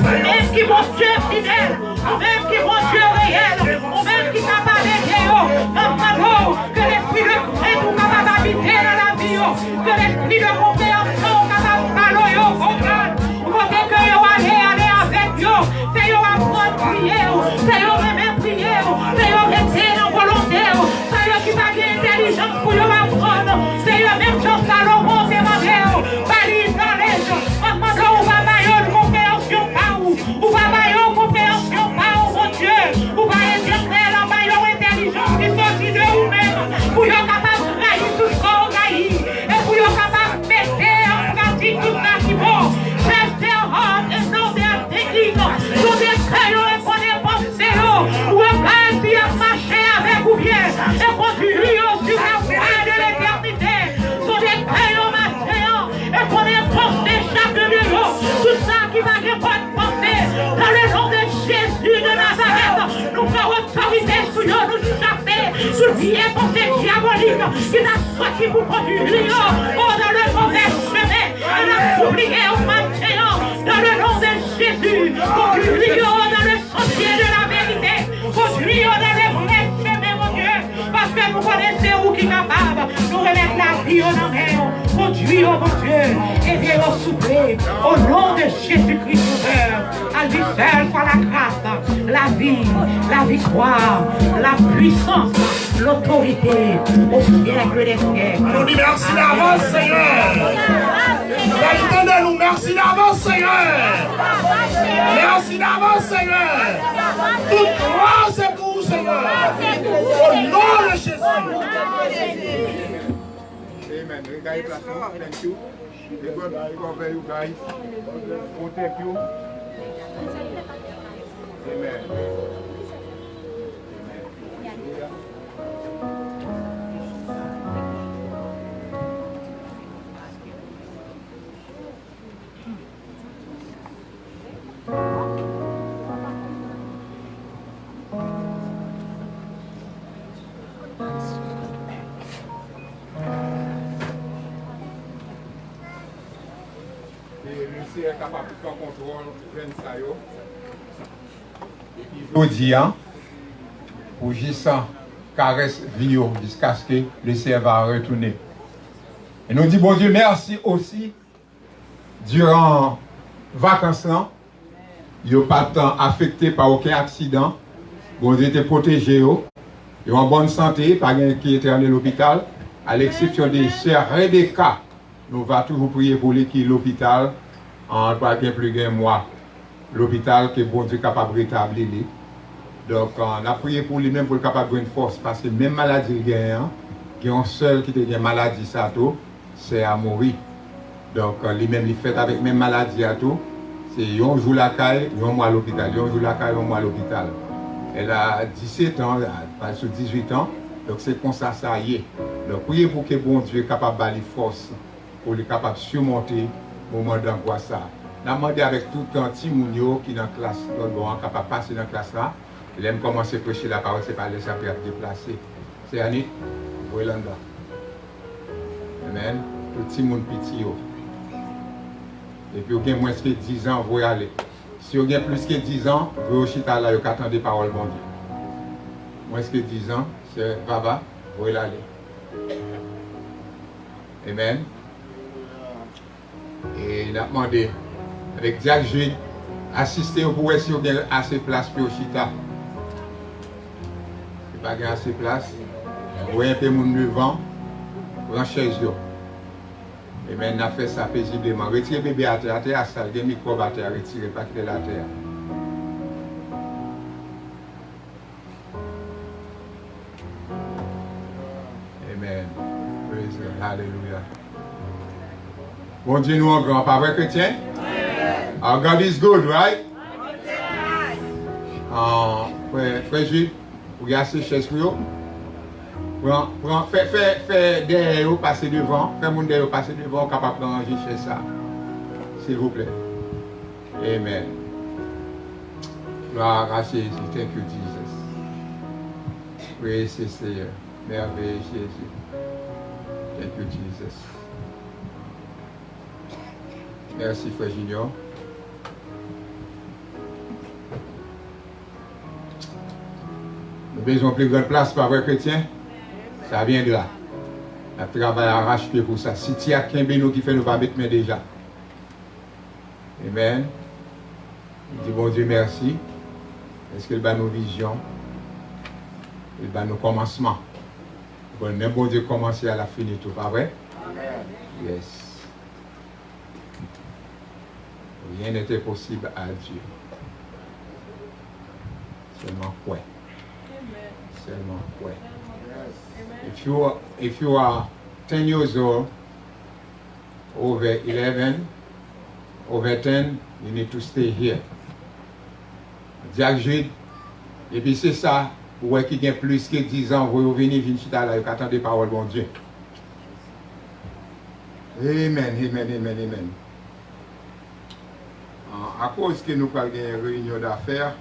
Même qui vont Dieu fidèle, même qui vont Dieu réel, même qui t'a pas d'aider, que l'esprit de crainte ou capable d'habiter dans la vie, que l'esprit de compréhension capable de parler au God. Côté que yo aller avec yo, c'est yo apprendre prier, c'est yo même prier, c'est yo rester dans volonté, c'est yo qui va gagner intelligence pour yo apprendre, c'est yo même chose Salomon demandé, valise dans les gens, on va bailler une compréhension par où, on va bailler une compréhension par où, mon Dieu, on va éternel en bailler une intelligence qui sortit de vous-même, pour yo capable de railler tout ce qu'on raille, et pour yo capable de mettre en pratique tout ça qui vaut. Search their heart and know their thinking. So they craignent et qu'on est pensé. Ou un qui a marché avec vous bien et conduit sur la voie de l'éternité. So they craignent matin et qu'on est pensé chacun de nous. Tout ça qui va être pensé dans le nom de Jésus de Nazareth. Nous faisons autorité sur nous, nous chasser sur vie et pensée diabolique qui n'a sorti pour conduire dans le mauvais chemin. Et la supplier au matin dans le nom de Jésus. Conduis-nous dans le sentier de la vérité. Conduis-nous dans les vrais chemins, mon Dieu. Parce que nous connaissons où qui est capable. Nous remettons la vie en main. Conduis-nous, mon Dieu. Et viens au souper. Au nom de Jésus-Christ, à lui seul soit la grâce, la vie, la victoire, la puissance, l'autorité au siècle des siècles. On nous dit merci d'avance, Seigneur. Entendez-nous, merci d'avance, Seigneur. Merci d'avance, Seigneur. Toute gloire, c'est pour vous, Seigneur. Au nom de Jésus. Amen. Thank you. God cover you guys. Protect you. Amen. C'est capable de prendre contrôle de ça. Et puis, je dis, pour juste ça, caresse vie jusqu'à ce que le ciel va retourner. Et nous disons, bon Dieu, merci aussi, durant les vacances, ils n'ont pas tant affecté par aucun accident. Bon Dieu était protégé, ils ont en bonne santé, pas quelqu'un qui était à l'hôpital, à l'exception des sœurs Rebecca. Nous allons toujours prier pour l'équipe de l'hôpital, en plus d'un mois. L'hôpital que bon Dieu est capable de rétablir. Donc, on a prié pour lui-même pour être capable de une force, parce que même maladie qu'il a, il y a un seul qui a une maladie, c'est à mourir. Donc, lui-même, il fait avec même maladie à tout. C'est un jour la caille, un mois à l'hôpital. Un jour la caille, un mois à l'hôpital. Elle a 17 ans, pas sur 18 ans. Donc, c'est comme ça, ça y est. Donc, priez pour que bon Dieu soit capable de force, pour être capable de surmonter le moment d'angoisse. On a demandé avec tout un petit mounio qui est dans la classe, capable de passer dans la classe là. Il aime commencer à prêcher la parole, c'est pas laisser après déplacer. C'est Annie, vous là. Amen. Tout le monde petit. Et puis, vous avez moins que 10 ans, vous aller. Si vous avez plus que 10 ans, vous avez là, vous attendez des paroles, bon Dieu. Moins que 10 ans, c'est Baba, vous allez aller. Amen. Et il a demandé, avec Jacques Jules, assister au pouvoir si vous avez assez de place pour Chita. Si vous n'avez pas assez de place, vous voyez un peu de monde devant, vous en chaise. Et maintenant, on a fait ça paisiblement. Retirez le bébé à terre, à salle, des microbes à terre, retirez, pas quitter la terre. Amen. Praise God. Hallelujah. Bon Dieu, nous en grand, pas vrai chrétien? Our God is good, right? Frère Jules, vous regardez ces chaises pour vous. Fais derrière vous passer devant, fais mon derrière vous passer devant, capable de ranger chez ça. S'il vous plaît. Amen. Gloire à Jésus. Thank you, Jesus. Praise the Seigneur. Merveilleux Jésus. Thank you, Jesus. Merci, Frère Junior. Nous avons besoin de plus grande place pour vrai chrétien. Ça vient de là. Le travail arrache-pied pour ça. Si tu as qu'un bénou qui fait, nous pas mettre déjà. Amen. Il dit bon Dieu merci. Est-ce qu'il va nos visions? Il va nos commencements. Bon Dieu commencer à la fin tout, pas vrai? Amen. Yes. Rien n'était possible à Dieu. Seulement quoi? Seulement quoi? If you are 10 years old, over 11, over 10, you need to stay here. Jacques Jude, et puis c'est ça, vous voyez qu'il y a plus que 10 ans, vous venez venir là, vous attendez parole bon Dieu. Amen, amen, amen, amen. À cause que nous avons une réunion d'affaires,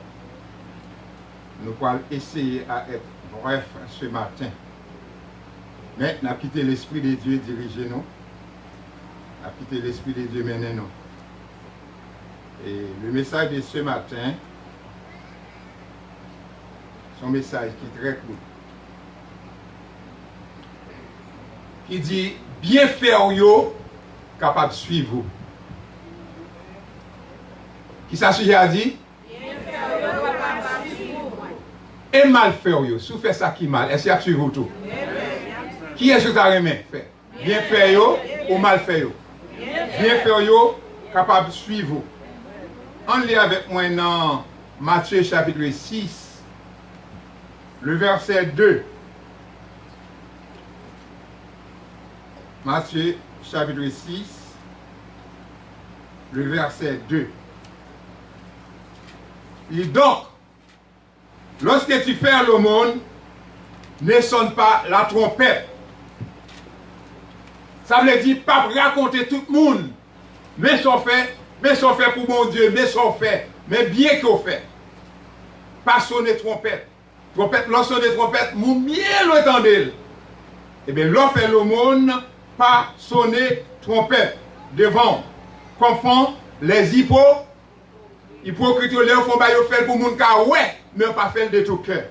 nous allons essayer à être bref ce matin. Mais nous avons quitté l'Esprit de Dieu diriger nous. Nous avons quitté l'Esprit de Dieu mener nous. Et le message de ce matin, c'est un message qui est très court. Qui dit, bien faire yo, capable de suivre vous. Qui ça sujet a dit? Bien faire yo, capable de suivre vous. Et mal faire yo, si vous faites ça qui mal, est-ce qu'il y a suivre vous tout? Qui est-ce que vous avez aimé? Bien faire yo ou mal faire yo? Bien faire yo, capable de suivre vous. On lit avec moi dans Matthieu chapitre 6, le verset 2. Matthieu chapitre 6, le verset 2. Et donc, lorsque tu fais l'aumône, ne sonne pas la trompette. Ça veut dire pas raconter tout le monde. Mais son fait pour mon Dieu, mais son fait, mais bien qu'on fait. Pas sonner trompette. Trompette, lorsqu'on sonne trompette, mon bien l'entendez. Eh bien, l'on fait l'aumône, pas sonner trompette. Devant, comme font les hypocrites, les font faire pour mon cas, ouais, mais pas faire de tout cœur.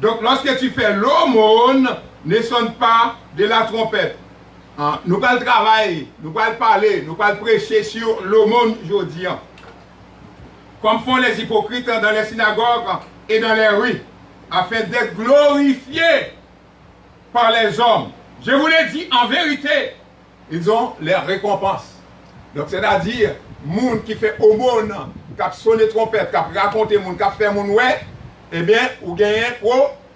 Donc, lorsque tu fais l'aumône, ne sonne pas de la trompette. Hein? Nous allons travailler, nous allons parler, nous allons prêcher sur l'aumône aujourd'hui. Comme font les hypocrites dans les synagogues et dans les rues, afin d'être glorifiés par les hommes. Je vous l'ai dit, en vérité, ils ont leurs récompenses. Donc, c'est-à-dire, monde qui fait aumône, qui a sonné trompette, qui a raconté monde, qui a fait mon ouais, eh bien, vous gagnez un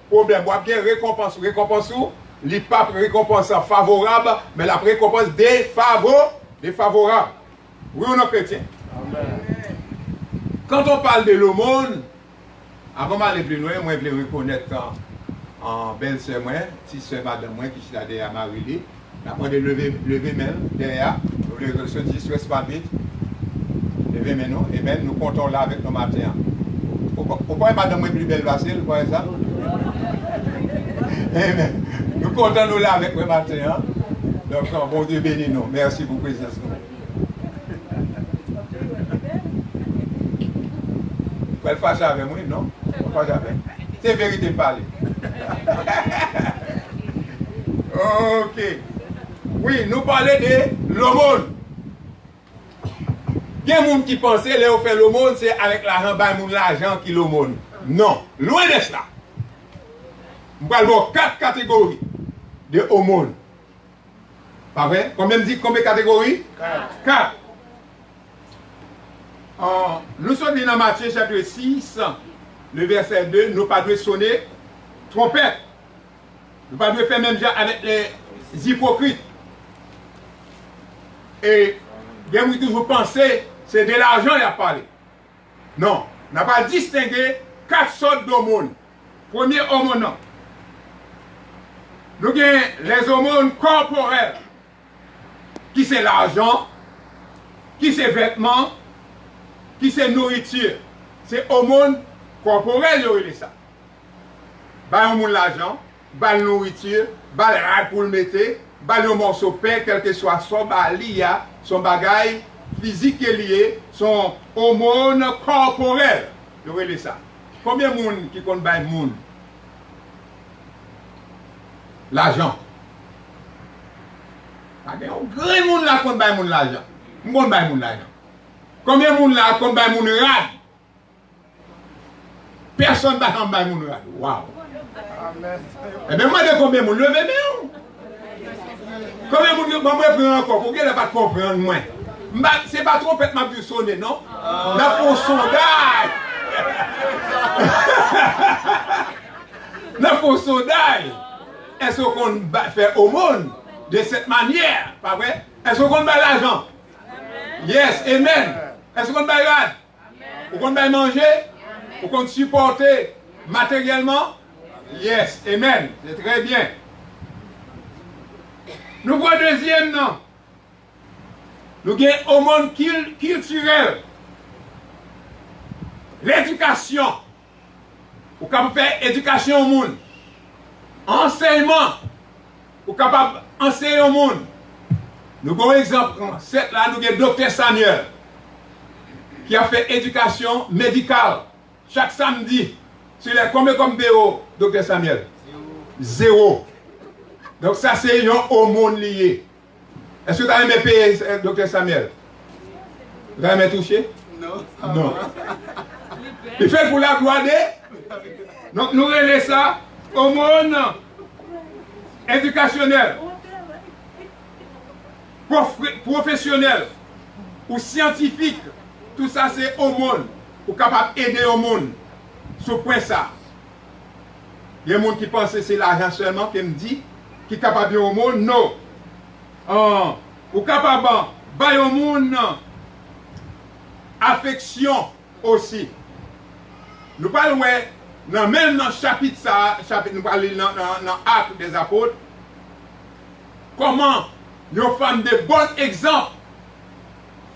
problème. Vous avez récompense. Récompense où? Les papes récompense favorable, mais la récompense défavorable. Oui ou non, chrétien? Amen. Quand on parle de l'aumône, avant d'aller plus loin, moi, je veux reconnaître en belle-sœur, petite sœur madame, qui est là derrière Marie-Lie. Après de lever même derrière, le se dit, stress pas vite. Lever maintenant, et bien nous comptons là avec nos matins. Pourquoi madame est plus belle facile, pour ça? Amen. Nous comptons nous là avec nos matins. Donc, bon Dieu bénis nous. Merci pour la présence. Vous pouvez fâcher avec moi, non? C'est vérité parler. Ok. Oui, nous parlons de l'aumône. Il y a des gens qui pensent que là, on fait l'aumône, c'est avec l'argent qui l'aumône. Non, loin de cela. Nous parlons de 4 catégories de aumône. Pas vrai? Combien de catégories? 4. Nous sommes dans Matthieu chapitre 6, le verset 2, nous ne pas sonner trompette. Nous ne pas faire même genre avec les hypocrites. Et bien vous toujours penser, c'est de l'argent qu'il a parlé. Non, on n'a pas distingué 4 sortes d'aumônes. Premier aumône, nous avons les aumônes corporelles, qui c'est l'argent, qui c'est vêtements, qui c'est nourriture. C'est aumône corporelle, il y a ça. Bah on l'argent, bah la nourriture, bah le rail pour le mettre, bah le morceau de pain, quel que soit son balia, son bagage physique est lié, son aumône corporelle. Il y a ça. Combien de monde qui compte bail monde? L'argent. Il y a un grand monde là qui compte bail monde l'argent. On compte bail monde l'argent. Combien de monde là compte bail monde rad? Personne ne va en bail monde rad. Waouh. Eh bien, moi, de combien de monde? Levez bien. Combien de monde moi prend encore? Pour qu'elle ne pas comprendre moi. C'est pas trop peut-être m'a vu sonner, non? La font sondage. La font sondage. Est-ce qu'on fait aumône de cette manière? Pas vrai? Est-ce qu'on va l'argent? Yes, amen. Est-ce qu'on va rad? Ou qu'on va manger? Ou qu'on supporter matériellement? Yes, amen. C'est très bien. Nous voyons deuxième, non? Nous avons aumône culturel. L'éducation. Vous pouvez faire éducation au monde. Enseignement. Vous pouvez enseigner au monde. Nous avons un exemple. Là, nous avons le docteur Samuel qui a fait éducation médicale chaque samedi. Sur les combien comme BO, docteur Samuel? 0. Donc ça c'est un aumône lié. Est-ce que tu as aimé payer, docteur Samuel? Tu as aimé toucher? Non. Non. Il fait pour la gloire de. Donc nous relèvons ça aumône éducationnel, professionnel ou scientifique. Tout ça c'est aumône pour capable d'aider au monde. Sur point ça. Il y a des gens qui pensent que c'est l'argent seulement qui me dit qui est capable de au monde. Non. Ou capable de au monde affection aussi. Nous parlons même dans le chapitre ça, nous parlons dans Actes des Apôtres. Comment nos femmes de bons exemples.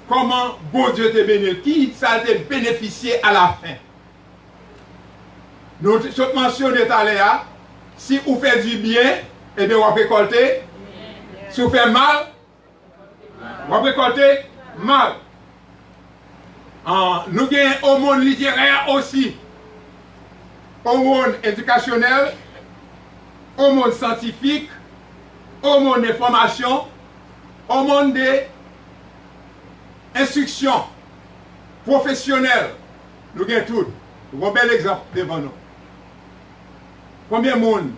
Comment bon Dieu te béni. Qui ça te bénéficié à la fin. Nous avons mentionné tout à l'heure, si vous faites du bien, eh bien vous récoltez. Si vous faites mal, vous récoltez mal. Nous avons un aumône littéraire aussi. au monde éducationnel, au monde scientifique, au monde des formations, au monde des instructions professionnelles. Nous avons tout. Nous avons un bel exemple devant nous. Combien de monde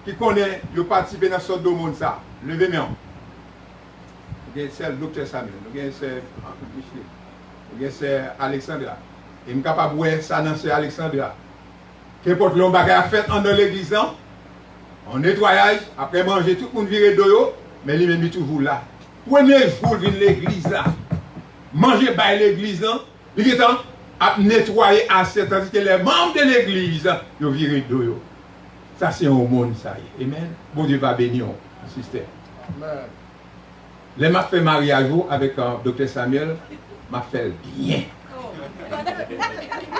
qui connaît de participer dans ce sorte de monde ça? Levez-moi. Nous avons le docteur Samuel, nous avons Michel, nous avons Alexandra. Et nous sommes capables de voir ça dans ce Alexandra. Qu'importe l'on a fait dans l'église, en nettoyage, après manger, tout le monde vire d'eau, mais lui même est toujours là. Premier jour, il vient l'église là. Manger par l'église, il est temps à nettoyer assez, tandis que les membres de l'église, ils virent d'eau. Ça, c'est un monde, ça y est. Amen. Bon Dieu va bénir, sister. Amen. Les m'a fait mariage avec Dr. Samuel, m'a fait bien.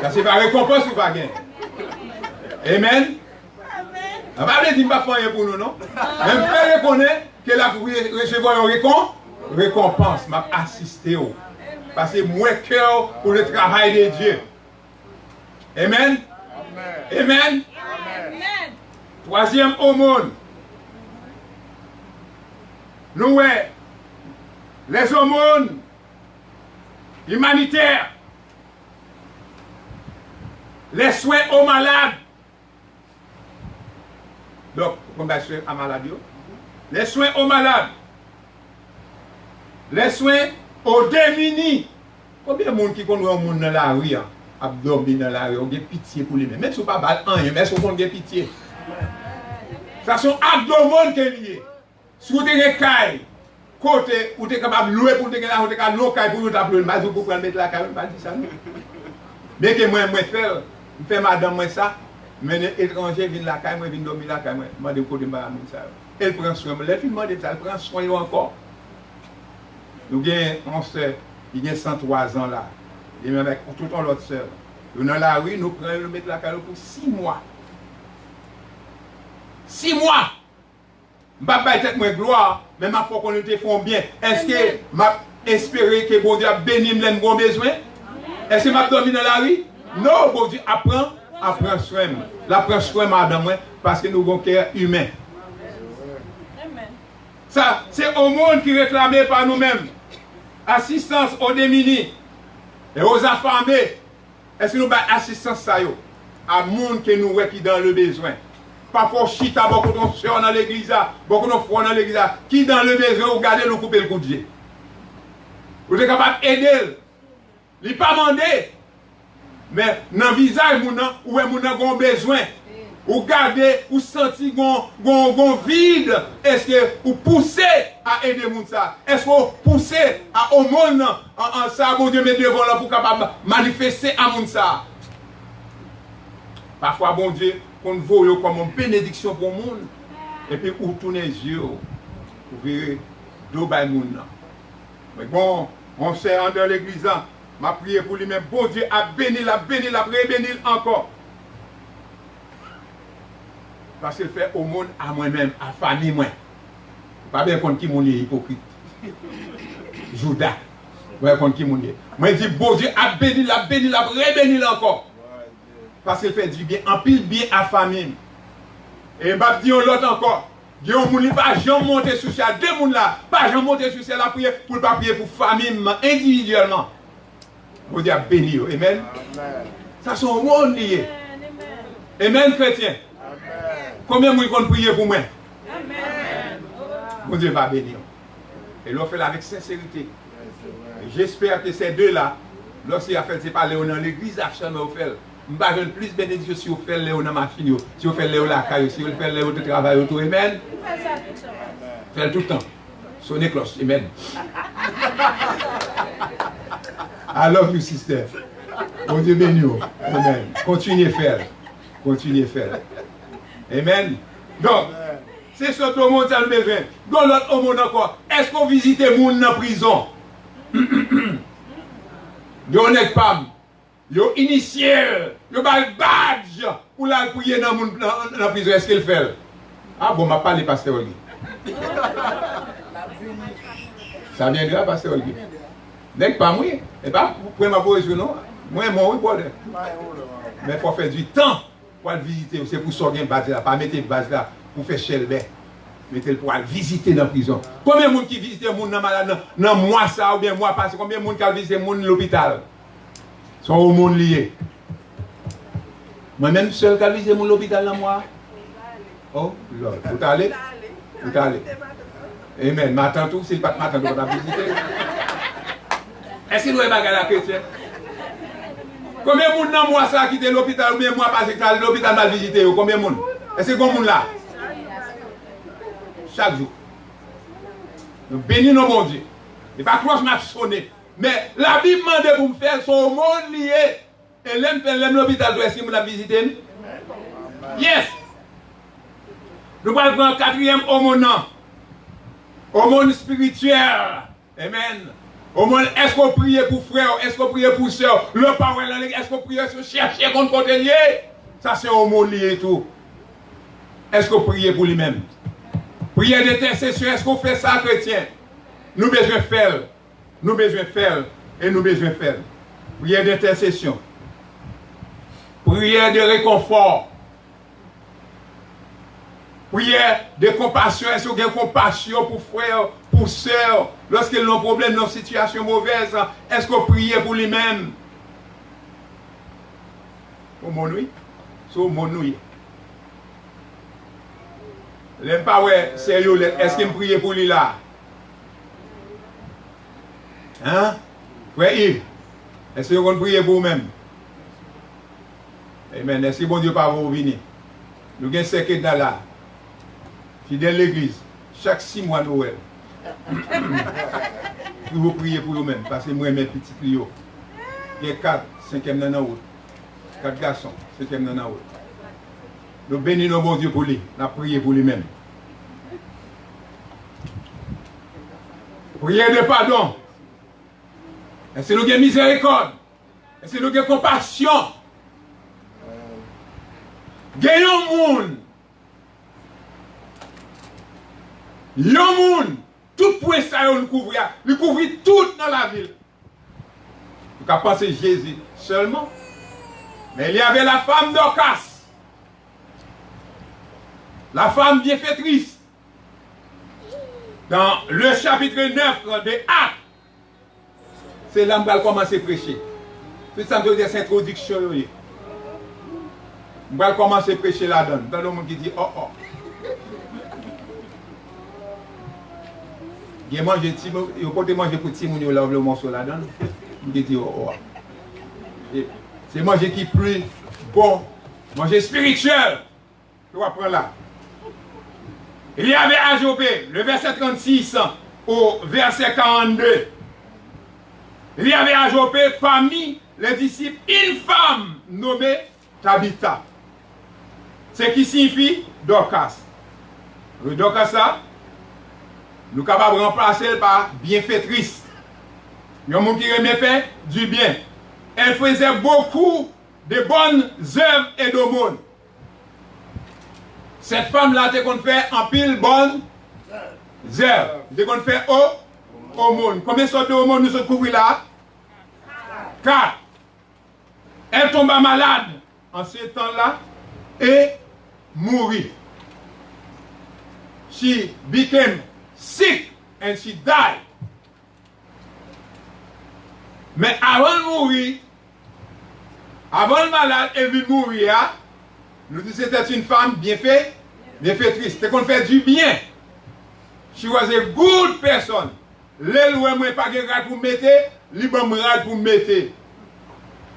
Ça, c'est pas récompense ou pas gain. Amen. On va pas dire que je pour nous, non? Même faire reconnaître que la recevoir une récompense, m'a assisté. Parce que moi, cœur pour le travail de Dieu. Amen. Amen. Amen. Troisième aumône. Nous, les aumônes humanitaires, les soins aux malades. Donc, combien de soins aux malades? Les soins aux malades. Les soins aux démunis. Combien de monde qui connaît un monde dans la rue, abdomen dans la rue, on a pitié pour lui-même. Même si on ne pas mal, mais si on a pitié. Ça sont abdomen qui est lié. Si vous avez caille, côté, vous êtes capable de louer pour vous avez la caille pour vous appeler, mais vous pouvez mettre la caille, vous ne dire ça. Bien que moi, je fais madame, moi ça. Mais les étrangers viennent la caille, viennent dormir la caille, je demande côté de ça. Elle prend soin, les filles demandent ça, elle prend soin encore. Nous avons il y a 103 ans là, et même avec tout l'autre sœur. Nous dans la rue, nous prenons, nous mettons la caille pour 6 mois. 6 mois! Je ne vais pas être moins gloire, mais ma foi qu'on te font bien. Est-ce que je espéré que bon Dieu a béni mes besoins? Est-ce que je dormi dans la rue? Non, bon Dieu apprend soin. L'apprend soin, madame, parce que nous avons un cœur humain. Ça, c'est au monde qui réclame par nous-mêmes. Assistance aux démunis et aux affamés. Est-ce que nous avons assistance à eux? À monde qui nous qui dans le besoin. Parfois, chita, beaucoup de soeurs dans l'église, beaucoup de frères dans l'église, qui dans le besoin, regardez nous couper le coup de Dieu. Vous êtes capable d'aider. Il n'est pas demandé. Mais dans le visage, où est mon besoin? Ou gardez, ou sentez qu'on vide. Est-ce que vous poussez à aider les gens? Est-ce que vous poussez à au monde en ça, bon Dieu, met devant là pour capable manifester à mon ça? Parfois, bon Dieu, qu'on voit comme une bénédiction pour le monde. Et puis, vous tournez les yeux, vous verrez d'où le monde. Mais bon, on s'est dans l'église, m'a prié pour lui-même. Bon Dieu a béni, béni encore. Parce qu'il fait au monde à moi-même, à la famille, moi. Pas bien contre qui mon est hypocrite. Judas. Pas contre qui mon est. Moi, je dis, bon Dieu a béni, béni encore. Parce qu'il fait du bien, en pile bien à la famille. Et je vais dire l'autre encore. Dieu ne pas jamais monter sur ça. Deux personnes là, pas jamais monter sur ça la prière pour ne pas prier pour la famille individuellement. Bon Dieu a béni. Amen. Ça sont au monde lié. Amen, chrétien. Combien de gens prier pour moi? Bon Dieu va bénir. Et l'on fait avec sincérité. J'espère que ces deux-là, lorsqu'il a fait ces parler dans l'église, action au fait. Je ne vais plus bénédiction si vous faites les dans la machine, si vous faites les la caille, si vous faites les de travail autour. Amen. Faites tout le temps. Sonnez cloche. Amen. I love you, sister. Bon Dieu béni. Amen. Continuez à faire. Continuez à faire. Amen. Donc, c'est ce que tout le monde a besoin. Dans l'autre monde encore, est-ce qu'on visite les gens dans la prison? Yo n'êtes pas. Yo initié. Yo ba badge pour la prier dans la prison. Est-ce qu'il fait? Ah bon, m'a parlé pasteur Olgi. Ça vient de là, pasteur Olgi. N'est pas moi. Et pas pour ma position, non. Moi, oui, bon. Mais il faut faire du temps pour aller visiter, c'est pour sortir base là, pas mettre base là pour faire chelbet. Mettez pour aller visiter dans la prison. Combien de monde qui visite les gens dans mois ça ou bien mois passé, combien de monde qui a visité les gens dans l'hôpital? Sont au monde lié. Moi-même seul qui a visité mon l'hôpital dans moi. Oh, Lord, vous allez? Vous allez? Amen. M'attends tout, s'il pas m'attend, vous allez visiter. Est-ce que nous avons la chrétien? Combien de monde dans moi ça a quitté l'hôpital ou bien moi passé que l'hôpital m'a visité? Combien de monde? Est-ce que vous monde là? Chaque jour. Nous bénissons mon Dieu. Il va croire que je sonné. Mais la Bible demande pour me faire son monde lié. Et l'aime l'hôpital, est-ce que vous l'avez visité? Yes! Nous allons prendre le 4e aumône. Aumône spirituel. Amen. Aumône, est-ce qu'on prie pour frère? Est-ce qu'on prie pour soeur? Le parole, est-ce qu'on prie pour chercher contre côté lié? Ça, c'est aumône lié et tout. Est-ce qu'on prie pour lui-même? Prière d'intercession, est-ce qu'on fait ça, chrétien? Nous besoin faire. Nous besoin faire. Et nous besoin faire. Prière d'intercession. Prière de réconfort. Prière de compassion. Est-ce qu'on a compassion pour frère, pour soeur, lorsqu'ils ont un problème dans une situation mauvaise? Est-ce qu'on prie pour lui-même? Au mon oui. C'est au mon oui. L'aime pas ouais, sérieux, est-ce qu'il me prie pour lui là? Hein? Frère Yves, est-ce que vous priez pour vous-même? Amen. Est-ce que bon Dieu pas vous venir? Nous avons un secret dans là. Fidèle l'église, chaque 6 mois Noël. Vous priez pour vous-même, parce que moi, mes petits clients, il y a 4, 5e dans la route. 4 garçons, 5e dans la route. Nous bénissons mon Dieu pour lui. Nous prions pour lui-même. Prière de pardon. Est-ce que nous avons miséricorde? Est-ce que nous avons compassion? Gagnons le monde. Le monde. Tout point ça, nous couvrir. Nous couvrir tout dans la ville. Vous pouvez penser Jésus seulement. Mais il y avait la femme d'Orcas. La femme bienfaitrice. Dans le chapitre 9 de Actes. C'est là que je vais commencer à prêcher. C'est ça que je veux dire, c'est introduction. Je vais commencer à prêcher là-dedans. Dans le monde qui dit, oh oh. Il mange il peut manger pour petit moun là le morceau là-dedans. Il dit, oh oh. C'est manger qui est plus bon. Manger spirituel. Tu vas prendre là. Il y avait à Jopé, le verset 36 au verset 42. Il y avait à Jopé parmi les disciples une femme nommée Tabitha. Ce qui signifie Dorcas. Le Dorcas là, nous sommes capables de remplacer par bienfaitrice. Il y a un monde qui remet fait du bien. Elle faisait beaucoup de bonnes œuvres et d'aumônes. Cette femme-là, elle qu'on fait en pile bonne œuvres. Elle qu'on fait aumône. Combien de sortes d'aumônes nous sommes couverts là? 4. Elle tomba malade en ce temps-là et mourit. She became sick and she died. Mais avant de mourir, avant le malade, elle veut mourir, nous disons que c'était une femme bienfaitrice. C'était qu'on fait du bien. She was a good person. Les lois ne pas de pour mettre, les bonnes pour mettre.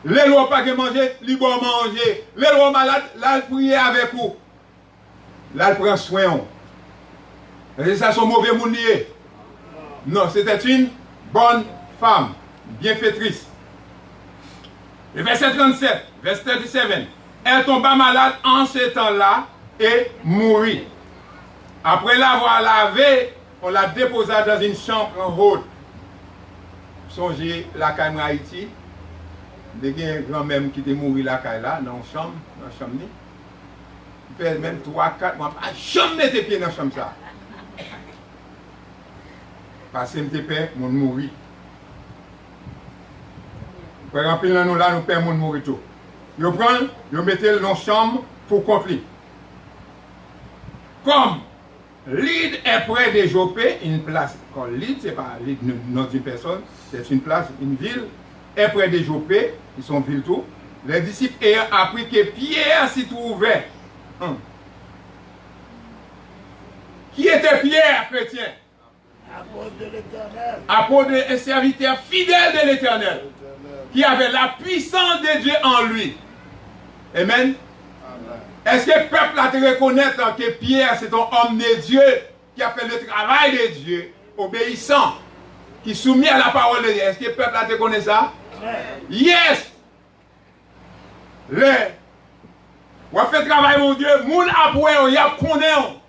Les lois pas de manger, les bonnes manger. Les lois malades, là, prier avec vous. Là, elle prend soin. Et ça, son mauvais monde lié. Non, c'était une bonne femme, bienfaitrice. Le verset 37, verset 37. Elle tomba malade en ce temps-là et mourit. Après l'avoir lavée, on la déposa dans une chambre en haute. Songez la caille Haïti. Il y a un grand-mère qui était mort la caille là, dans la chambre. Il fait même 3-4 mois. Jamais mettre pieds dans la chambre ça. Parce que je père, mon mourir. Par exemple, nous là, nous père mon mourir tout. Ils prennent, ils mettent dans la chambre pour compter. Comme Lyd est près de Jopé, une place, comme Lyd, c'est pas Lyd, non d'une personne, c'est une place, une ville, est près de Jopé, ils sont ville tout. Les disciples ayant appris que Pierre s'y trouvait. Qui était Pierre, chrétien? Apôtre de l'Éternel. Apôtre et serviteur fidèle de l'Éternel, qui avait la puissance de Dieu en lui. Amen. Est-ce que le peuple a te reconnaître que Pierre, c'est un homme de Dieu qui a fait le travail de Dieu, obéissant, qui soumis à la parole de Dieu? Est-ce que le peuple a te connaît ça? Yes! On a fait le travail, mon Dieu, moun après, on y a connaît.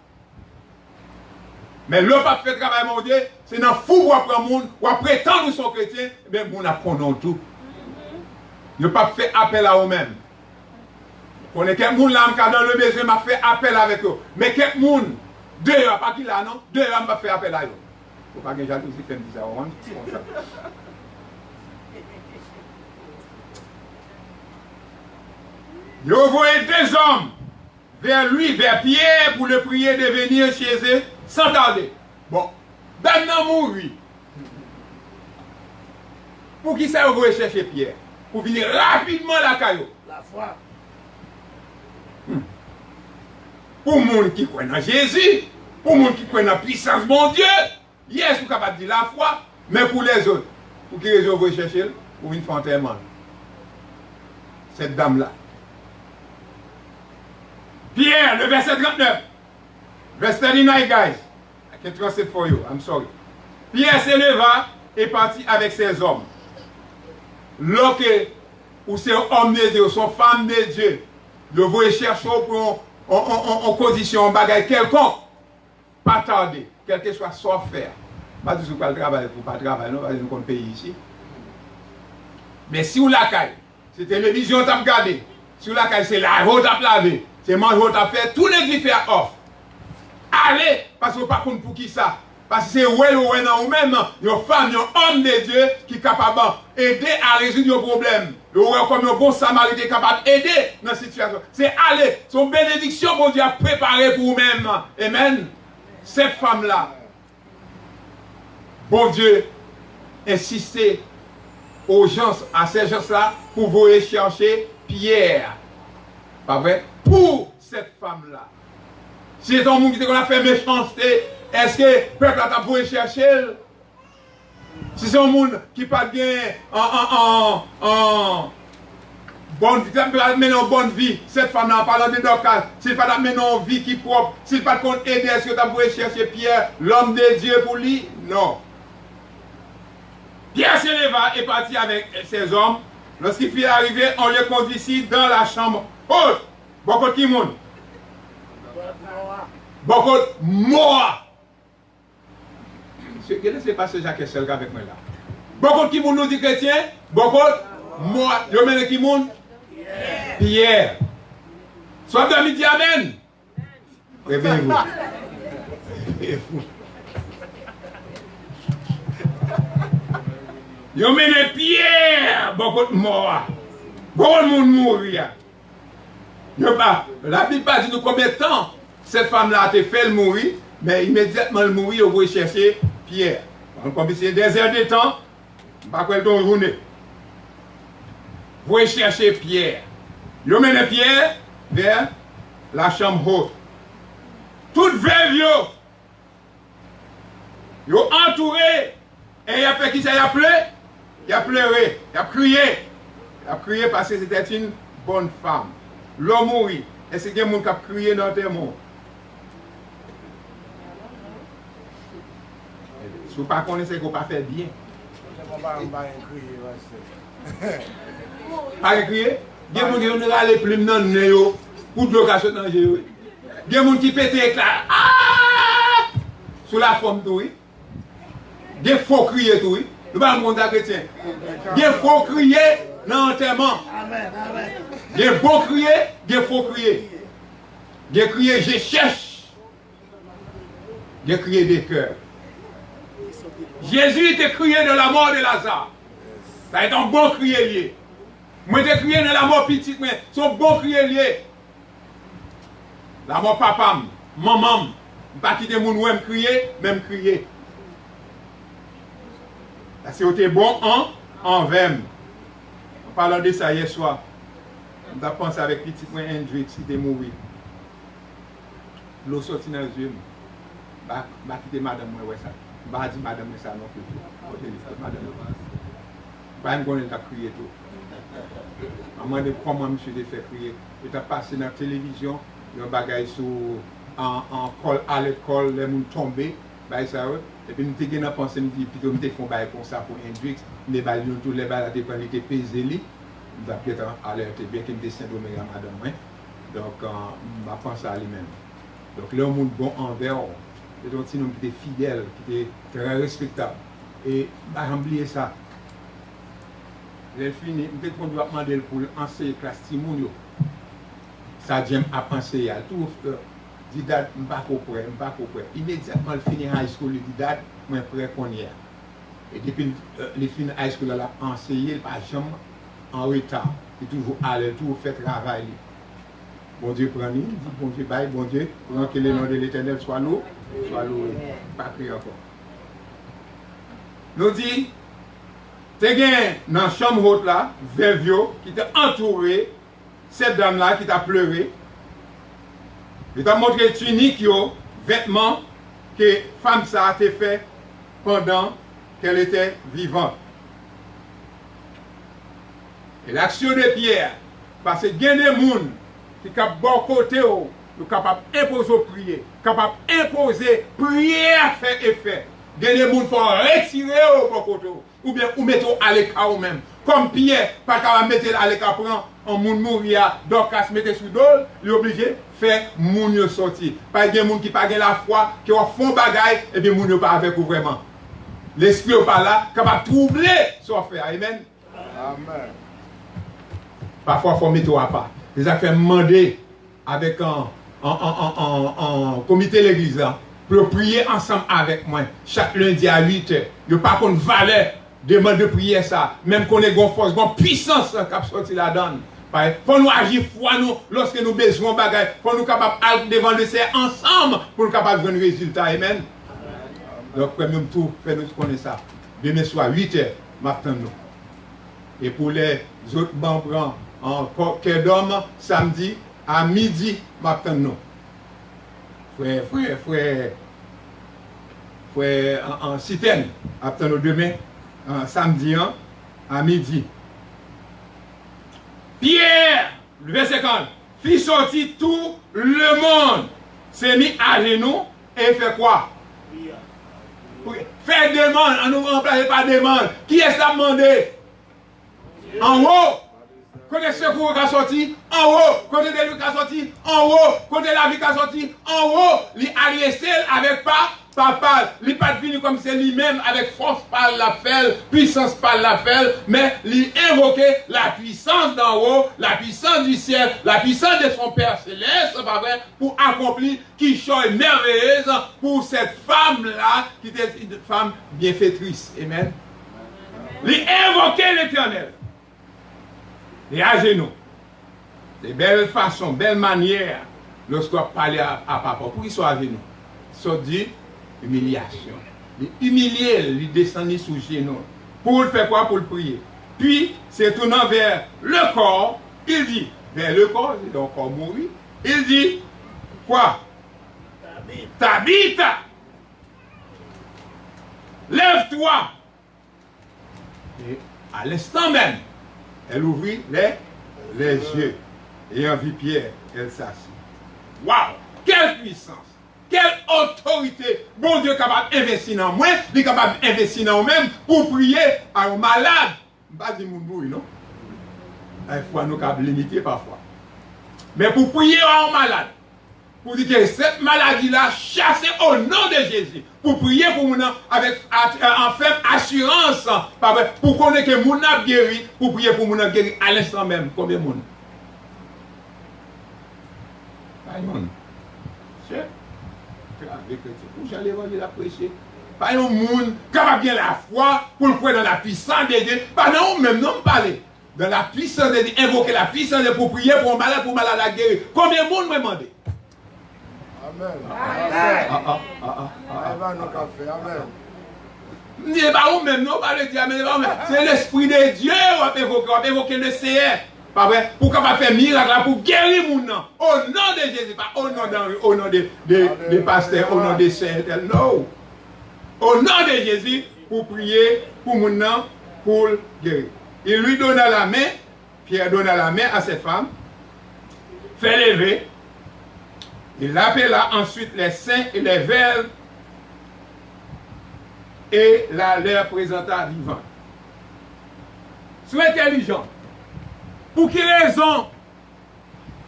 Mais l'homme pas fait le travail, mon Dieu, c'est dans le fou ou après moun, ou après tant de son chrétien, bien, moun apprenons tout. Il n'a pas fait appel à eux-mêmes. On est quelqu'un là, dans le besoin, m'a fait appel avec eux. Mais quelqu'un, dehors, pas qui là, non? Dehors, m'a fait appel à eux. Il ne faut pas que j'ai jalousie fait ça. Ils ont envoyé 2 hommes vers lui, vers Pierre, pour le prier de venir chez eux sans tarder. Bon, maintenant mourir. Pour qui ça vous voulez chercher Pierre? Pour venir rapidement la caillou. La foi. Pour les gens qui croient en Jésus, pour les gens qui croient en la puissance de mon Dieu, yes, vous capable de dire la foi, mais pour les autres, pour qui raison vous chercher? Pour une fontaine. Cette dame-là. Pierre, le verset 39. Verse 39, guys. I can translate for you. I'm sorry. Pierre s'éleva et partit avec ses hommes. Lorsque, ou c'est homme de Dieu, ou sont femmes de Dieu, le voyez chercher pour en condition, en bagaille quelconque, pas tarder, quel que soit son faire. Pas du tout pas le travail pour pas travailler, non, parce que nous sommes pays ici. Mais si vous la caille, c'est télévision t'as regardé, si vous la caille, c'est la route à laver. C'est manger à faire, tous les différents offres. Allez, parce que vous ne pas compte pour qui ça. Parce que c'est ouais dans vous-même, une femme, un homme de Dieu qui est capable d'aider à résoudre vos problèmes. Comme un bon samaritain est capable d'aider dans cette situation. C'est aller, son bénédiction que Dieu a préparée pour vous-même. Amen. Cette femme-là, bon Dieu, insistez aux gens, à ces gens-là, pour vous aller chercher Pierre. Pas vrai? Pour cette femme-là. Si c'est un monde qui a fait méchanceté, est-ce que le peuple a voulu chercher? Si c'est un monde qui n'a pas bien bonne vie, en bonne vie, cette femme-là, en parlant de Dorcas, s'il n'a pas mené une vie qui est propre, s'il n'a pas de aider, est-ce que tu as voulu chercher Pierre, l'homme de Dieu pour lui? Non. Pierre se leva et partit avec ses hommes. Lorsqu'il fut arrivé, on le conduit ici dans la chambre haute. Beaucoup de monde. Beaucoup de moi. Quel est ce passage Jacques seul avec moi là? Beaucoup de monde nous dit chrétien. Beaucoup de moi. Je mets qui monde? Pierre. Soit de midi, amen. Réveillez-vous. Réveillez-vous. Je mets Pierre. Beaucoup de moi. Beaucoup de monde mourir. La Bible pas dit nous combien de temps cette femme-là a fait le mourir, mais immédiatement le mourir, vous chercher Pierre. Comme c'est des heures de temps, pas quoi le journée. Vous chercher Pierre. Vous menez Pierre vers la chambre haute. Toute veuve, vous entouré, et il a fait qui ça? Il a pleuré, il a pleuré, il a crié. Il a crié parce que c'était une bonne femme. L'homme mourit. Est-ce qu'il y a des gens qui ont crié dans tes mots? Si vous ne connaissez pas, vous ne pas faire bien. Pas crier? Il y a des gens qui ont râlé plus dans le nez pour de l'occasion dans le jeu. Il y a des gens qui pètent éclat. Sous la forme de oui. Il y a des faux crier tout oui. Nous ne sommes pas chrétiens. Il y a des faux crier dans l'enterrement. Amen, amen. Il y a bon crier, il y a faux crier. Il y a crier, je cherche. Il y a crier des cœurs. Jésus était crié de la mort de Lazare. Ça a été un bon crier lié. Moi, j'ai crié de la mort petite, mais son bon crier lié. La mon papa, maman, pas quitter mon ouem crier, même crier. Là, c'est bon en veine. En parlant de ça hier soir, on a pensé avec petit point Hendrix qui était mort. L'eau sortit dans les yeux. Je vais quitter madame, ouais, ça. Je vais dire madame, ça non plus. Madame, je vais crier tout. Je me comment monsieur a fait crier. Il a passé dans la télévision, il y a un bagage à l'école, les gens tombés. Et puis, nous avons pensé, nous avons fait un bail comme ça pour Hendrix, mais tous les balles à été pesées. Nous avons peut-être alerté, bien qu'il me descende au meilleur madame. Donc, je pense à lui-même. Donc, là, on est bon envers, c'est un petit homme qui était fidèle, qui était très respectable. Et, je vais oublier ça. J'ai fini, peut-être qu'on doit demander pour enseigner classe Timounio. Ça, j'aime à penser à tout. Didad, je ne sais pas pourquoi. Immédiatement, le fini high school, le didad, je suis prêt qu'on y est. Et depuis le fini high school, il a enseigné, il n'a pas jamais en retard. Il est toujours à l'aise, toujours fait travail. Bon Dieu, prenez, dit bon Dieu, bye, bon Dieu, pour que le nom de l'Éternel soit loué, pas prier encore. Nous dit, tu as dans la chambre haute là, Vervio, qui t'a entouré, cette dame là qui t'a pleuré. Il t'a montré tunique, vêtements que femme ça a été fait pendant qu'elle était vivante. Et l'action de Pierre, parce que il y a des gens qui sont bon côté, sont capables d'imposer prier, capables d'imposer prière faire effet. Il y a des gens qui font retirer au bon côté, ou bien ou mettre à l'écart ou même. Comme Pierre, pas capable de mettre à l'écart, prendre un monde mourir, donc à se mettre sous dol, il est obligé de faire moun sortir. Pas de gens qui pas la foi, qui ont fond bagaille, et bien moun pas avec vous vraiment. L'esprit n'est pas là, capable de troubler ce qu'on fait. Amen. Amen. Parfois, il faut mettre à part. Les affaires demander avec un comité de l'église pour prier ensemble avec moi. Chaque lundi à 8h. Il n'y a pas qu'on valeur demande de prier ça. Même qu'on ait une force, une puissance qui a sorti la donne. Il faut nous agir foi nous lorsque nous besoin de bagages. Il faut nous capables devant le Seigneur ensemble pour nous capables de voir un résultat. Amen. Donc, premier tour, fais-nous connaître ça. Demain soir, 8h, m'attendons. Et pour les autres membres en cœur d'homme, samedi à midi, m'attendons. Frère, en citaine, attendons demain, samedi à midi. Pierre, le verset 50, fit sortir tout le monde, s'est mis à genoux et fait quoi? Faire demande, on ne remplace pas demande. Qui est-ce qui a demandé? En haut. Côté secours qui a sorti, en haut. Côté de lui qui a sorti, en haut. Côté la vie qui a sorti, en haut. Il a resté avec papa. Il n'est pas venu comme c'est lui-même avec force par la fêle, puissance par la fêle, mais il invoquait la puissance d'en haut, la puissance du ciel, la puissance de son Père Céleste, pas vrai, pour accomplir qui chose merveilleuse pour cette femme-là, qui était une femme bienfaitrice. Amen. Il invoquait l'Éternel. Et à genoux. De belles façons, belles manières, lorsqu'on parlait à papa. Pour qu'il soit à genoux. Ça dit humiliation. Il humilier, il descendre sous genoux. Pour le faire quoi? Pour le prier. Puis, c'est tournant vers le corps. Il dit, vers le corps, il est encore mourir. Il dit, quoi? Tabitha, lève-toi. Et à l'instant même, elle ouvrit les yeux. Et en vit Pierre, elle s'assit. Waouh! Quelle puissance! Quelle autorité! Bon Dieu est capable d'investir dans moi, il est capable d'investir dans moi-même pour prier à un malade. Je ne vais pas dire mon bruit, non? Il faut nous limiter parfois. Mais pour prier à un malade, pour dire que cette maladie-là, chassée au nom de Jésus. Pour prier pour mon avec en ferme assurance. Pour connaître que mon a guéri. Pour prier pour mon a guéri à l'instant même. Combien de monde? Pas de monde. Où j'allais voir la prêcher? Pas de monde capable de la foi pour le croire dans la puissance de Dieu. Pas non, même non parler. Dans la puissance de Dieu, invoquer la puissance de Dieu pour prier pour un malade à guérir. Combien de monde me demande? n'est pas vous-même, non, pas le diable, c'est l'Esprit de Dieu qui a évoqué le Seigneur. Pas vrai? Pour capable faire miracle, pour guérir mon nom. Au nom de Jésus, pas au nom des pasteurs, au nom des saints, non. Au nom de Jésus, pour prier pour mon nom, pour guérir. Il lui donna la main, Pierre donna la main à cette femme, fait lever. Il appela ensuite les saints et les veuves et leur présenta vivant. Sois intelligent. Pour quelle raison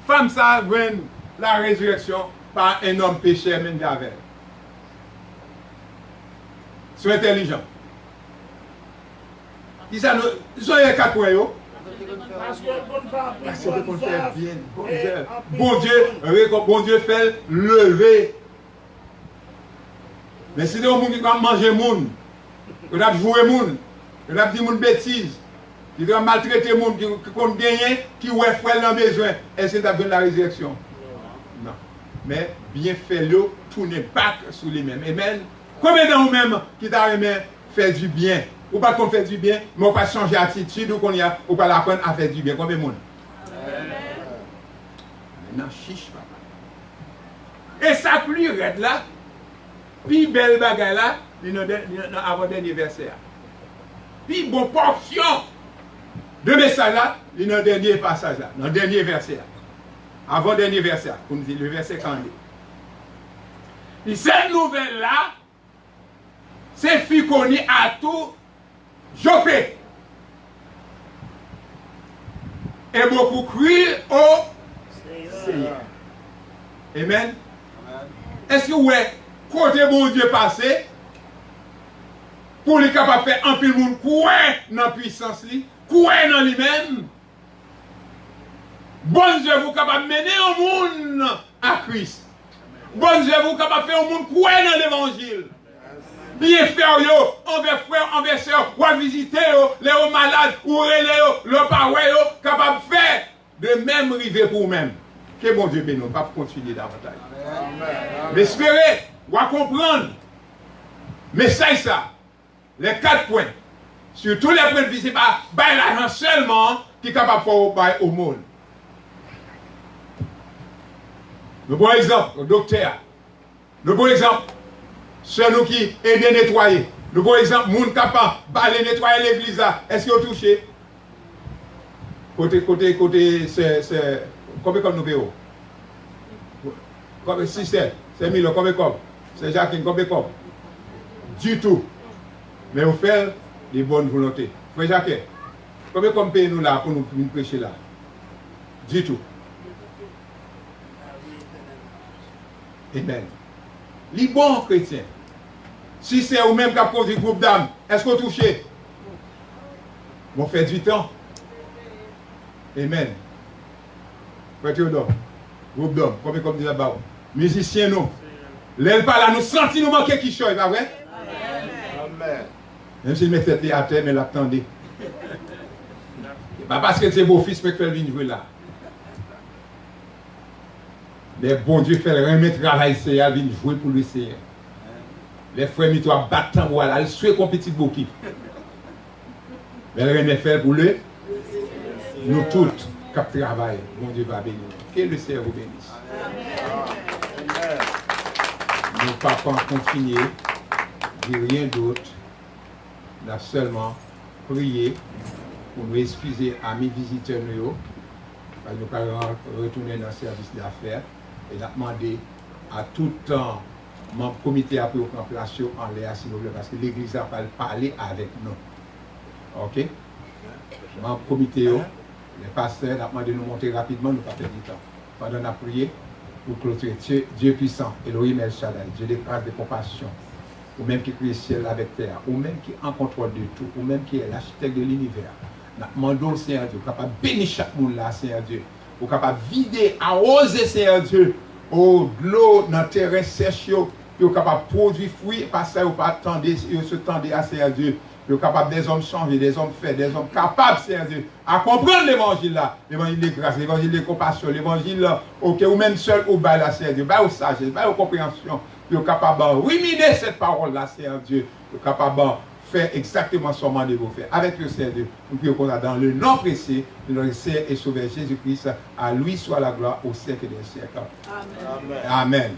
femme ça joigne la résurrection par un homme pécheur même d'avec? Sois intelligent. Qui ça nous soyez quatre points. Parce que qu'on fait bien. Bon Dieu fait lever. Mais si c'est un monde qui va manger monde, qui va jouer monde, qui va dire monde bêtise, qui va maltraiter monde, qui compte gagner, qui ouais frère dans besoin, est-ce que tu as besoin de la résurrection? Non. Mais bien fait le tourner back sur les mêmes. Amen. Combien d'entre vous-même qui t'a aimé faire du bien? Ou pas qu'on fait du bien, mais on pas changer d'attitude ou qu'on y a, ou pas l'apprendre à faire du bien. Combien de monde? Maintenant, chiche, papa. Et ça plus raide là, puis belle bagaille là, avant le dernier verset. Puis bon portion de message là, il y a le dernier passage là, dans le dernier verset. Avant le dernier verset, pour nous dire le verset 42. Et cette nouvelle là, c'est fille connue à tout Jopé. Et beaucoup crient au Seigneur. Amen. Est-ce que vous voyez, côté bon Dieu passé, pour les capables de faire un peu de monde, quoi dans la puissance, quoi dans lui-même, bon Dieu vous capable de mener un monde à Christ. Bon Dieu vous capable de faire un monde quoi dans l'évangile. Bien faire yo, envers frère, envers soeur, ou à visiter yo, les malades, ou relais yo, le paroi yo, capable de faire de même river pour vous-même. Que bon Dieu bénisse, pas continuer davantage. Mais espérez, ou à comprendre, mais ça, les 4 points, sur tous les points de vie, c'est pas l'argent seulement qui est capable de faire au monde. Le bon exemple, le docteur, le bon exemple, c'est nous qui aident à nettoyer. Le bon exemple, moun capable de nettoyer l'église là. Est-ce que vous touchez? Côté, c'est combien comme nous payons? Comme 6, c'est 1000, combien comme? C'est Jacqueline, combien comme? Du tout. Mais on fait des bonnes volontés. Frère Jacques, combien comme payez nous là pour nous prêcher là? Du tout. Amen. Les bons chrétiens. Si c'est vous-même qui avez produit le groupe d'âmes, est-ce que vous touchez? On fait du temps. Amen. Frère Théodore, groupe d'hommes, combien comme dit là-bas? Musiciens, nous. L'aile pas là, nous sentons nous manquer qui chose, pas vrai? Amen. Même s'il met tête à terre, mais l'attendez. Pas parce que c'est vos fils qui fait venir jouer là. Mais bon Dieu fait le remettre travail, c'est à venir jouer pour le Seigneur. Les frères mitois battent en voilà, ils souhaitent comme petit bouquet. Mais le remet fait pour le. Nous toutes, qui travaillons, bon Dieu va bénir. Que le Seigneur vous bénisse. Nous ne pouvons pas continuer, dire rien d'autre. Nous avons seulement prié pour nous excuser à mes visiteurs, parce que nous allons retourner dans le service d'affaires et nous avons demandé à tout temps mon comité a pris en place en l'air, s'il vous plaît, parce que l'église a parlé avec nous. Ok? Mon comité, les pasteurs, ont demandé de nous monter rapidement, nous pas perdre du temps. Pendant la prière, pour clôturer, Dieu puissant, Elohim El Shaddai, Dieu des grâces de compassion, ou même qui crée le ciel avec terre, ou même qui est en contrôle de tout, ou même qui est l'architecte de l'univers. Nous demandons au Seigneur Dieu, capable de bénir chaque monde là, Seigneur Dieu, ou capable de vider, arroser, Seigneur Dieu, de l'eau dans le terrain sèche, ou capable de produire fruits, parce que vous pas attendre, se tendre à Seigneur Dieu, Ils sont capables des hommes changés, des hommes faits, des hommes capables, Seigneur Dieu, à comprendre l'évangile là. L'évangile de grâce, l'évangile de compassion, l'évangile là, ok, ou même seul au bas là, Seigneur Dieu, bas aux sagesse, bas aux compréhensions. Ils sont capables de ruminer cette parole là, Seigneur Dieu. Ils sont capables de faire exactement ce que vous faire. Avec le Seigneur Dieu, nous prions qu'on a dans le nom précis de notre Seigneur et Sauveur Jésus-Christ. À lui soit la gloire au siècle des siècles. Amen. Amen.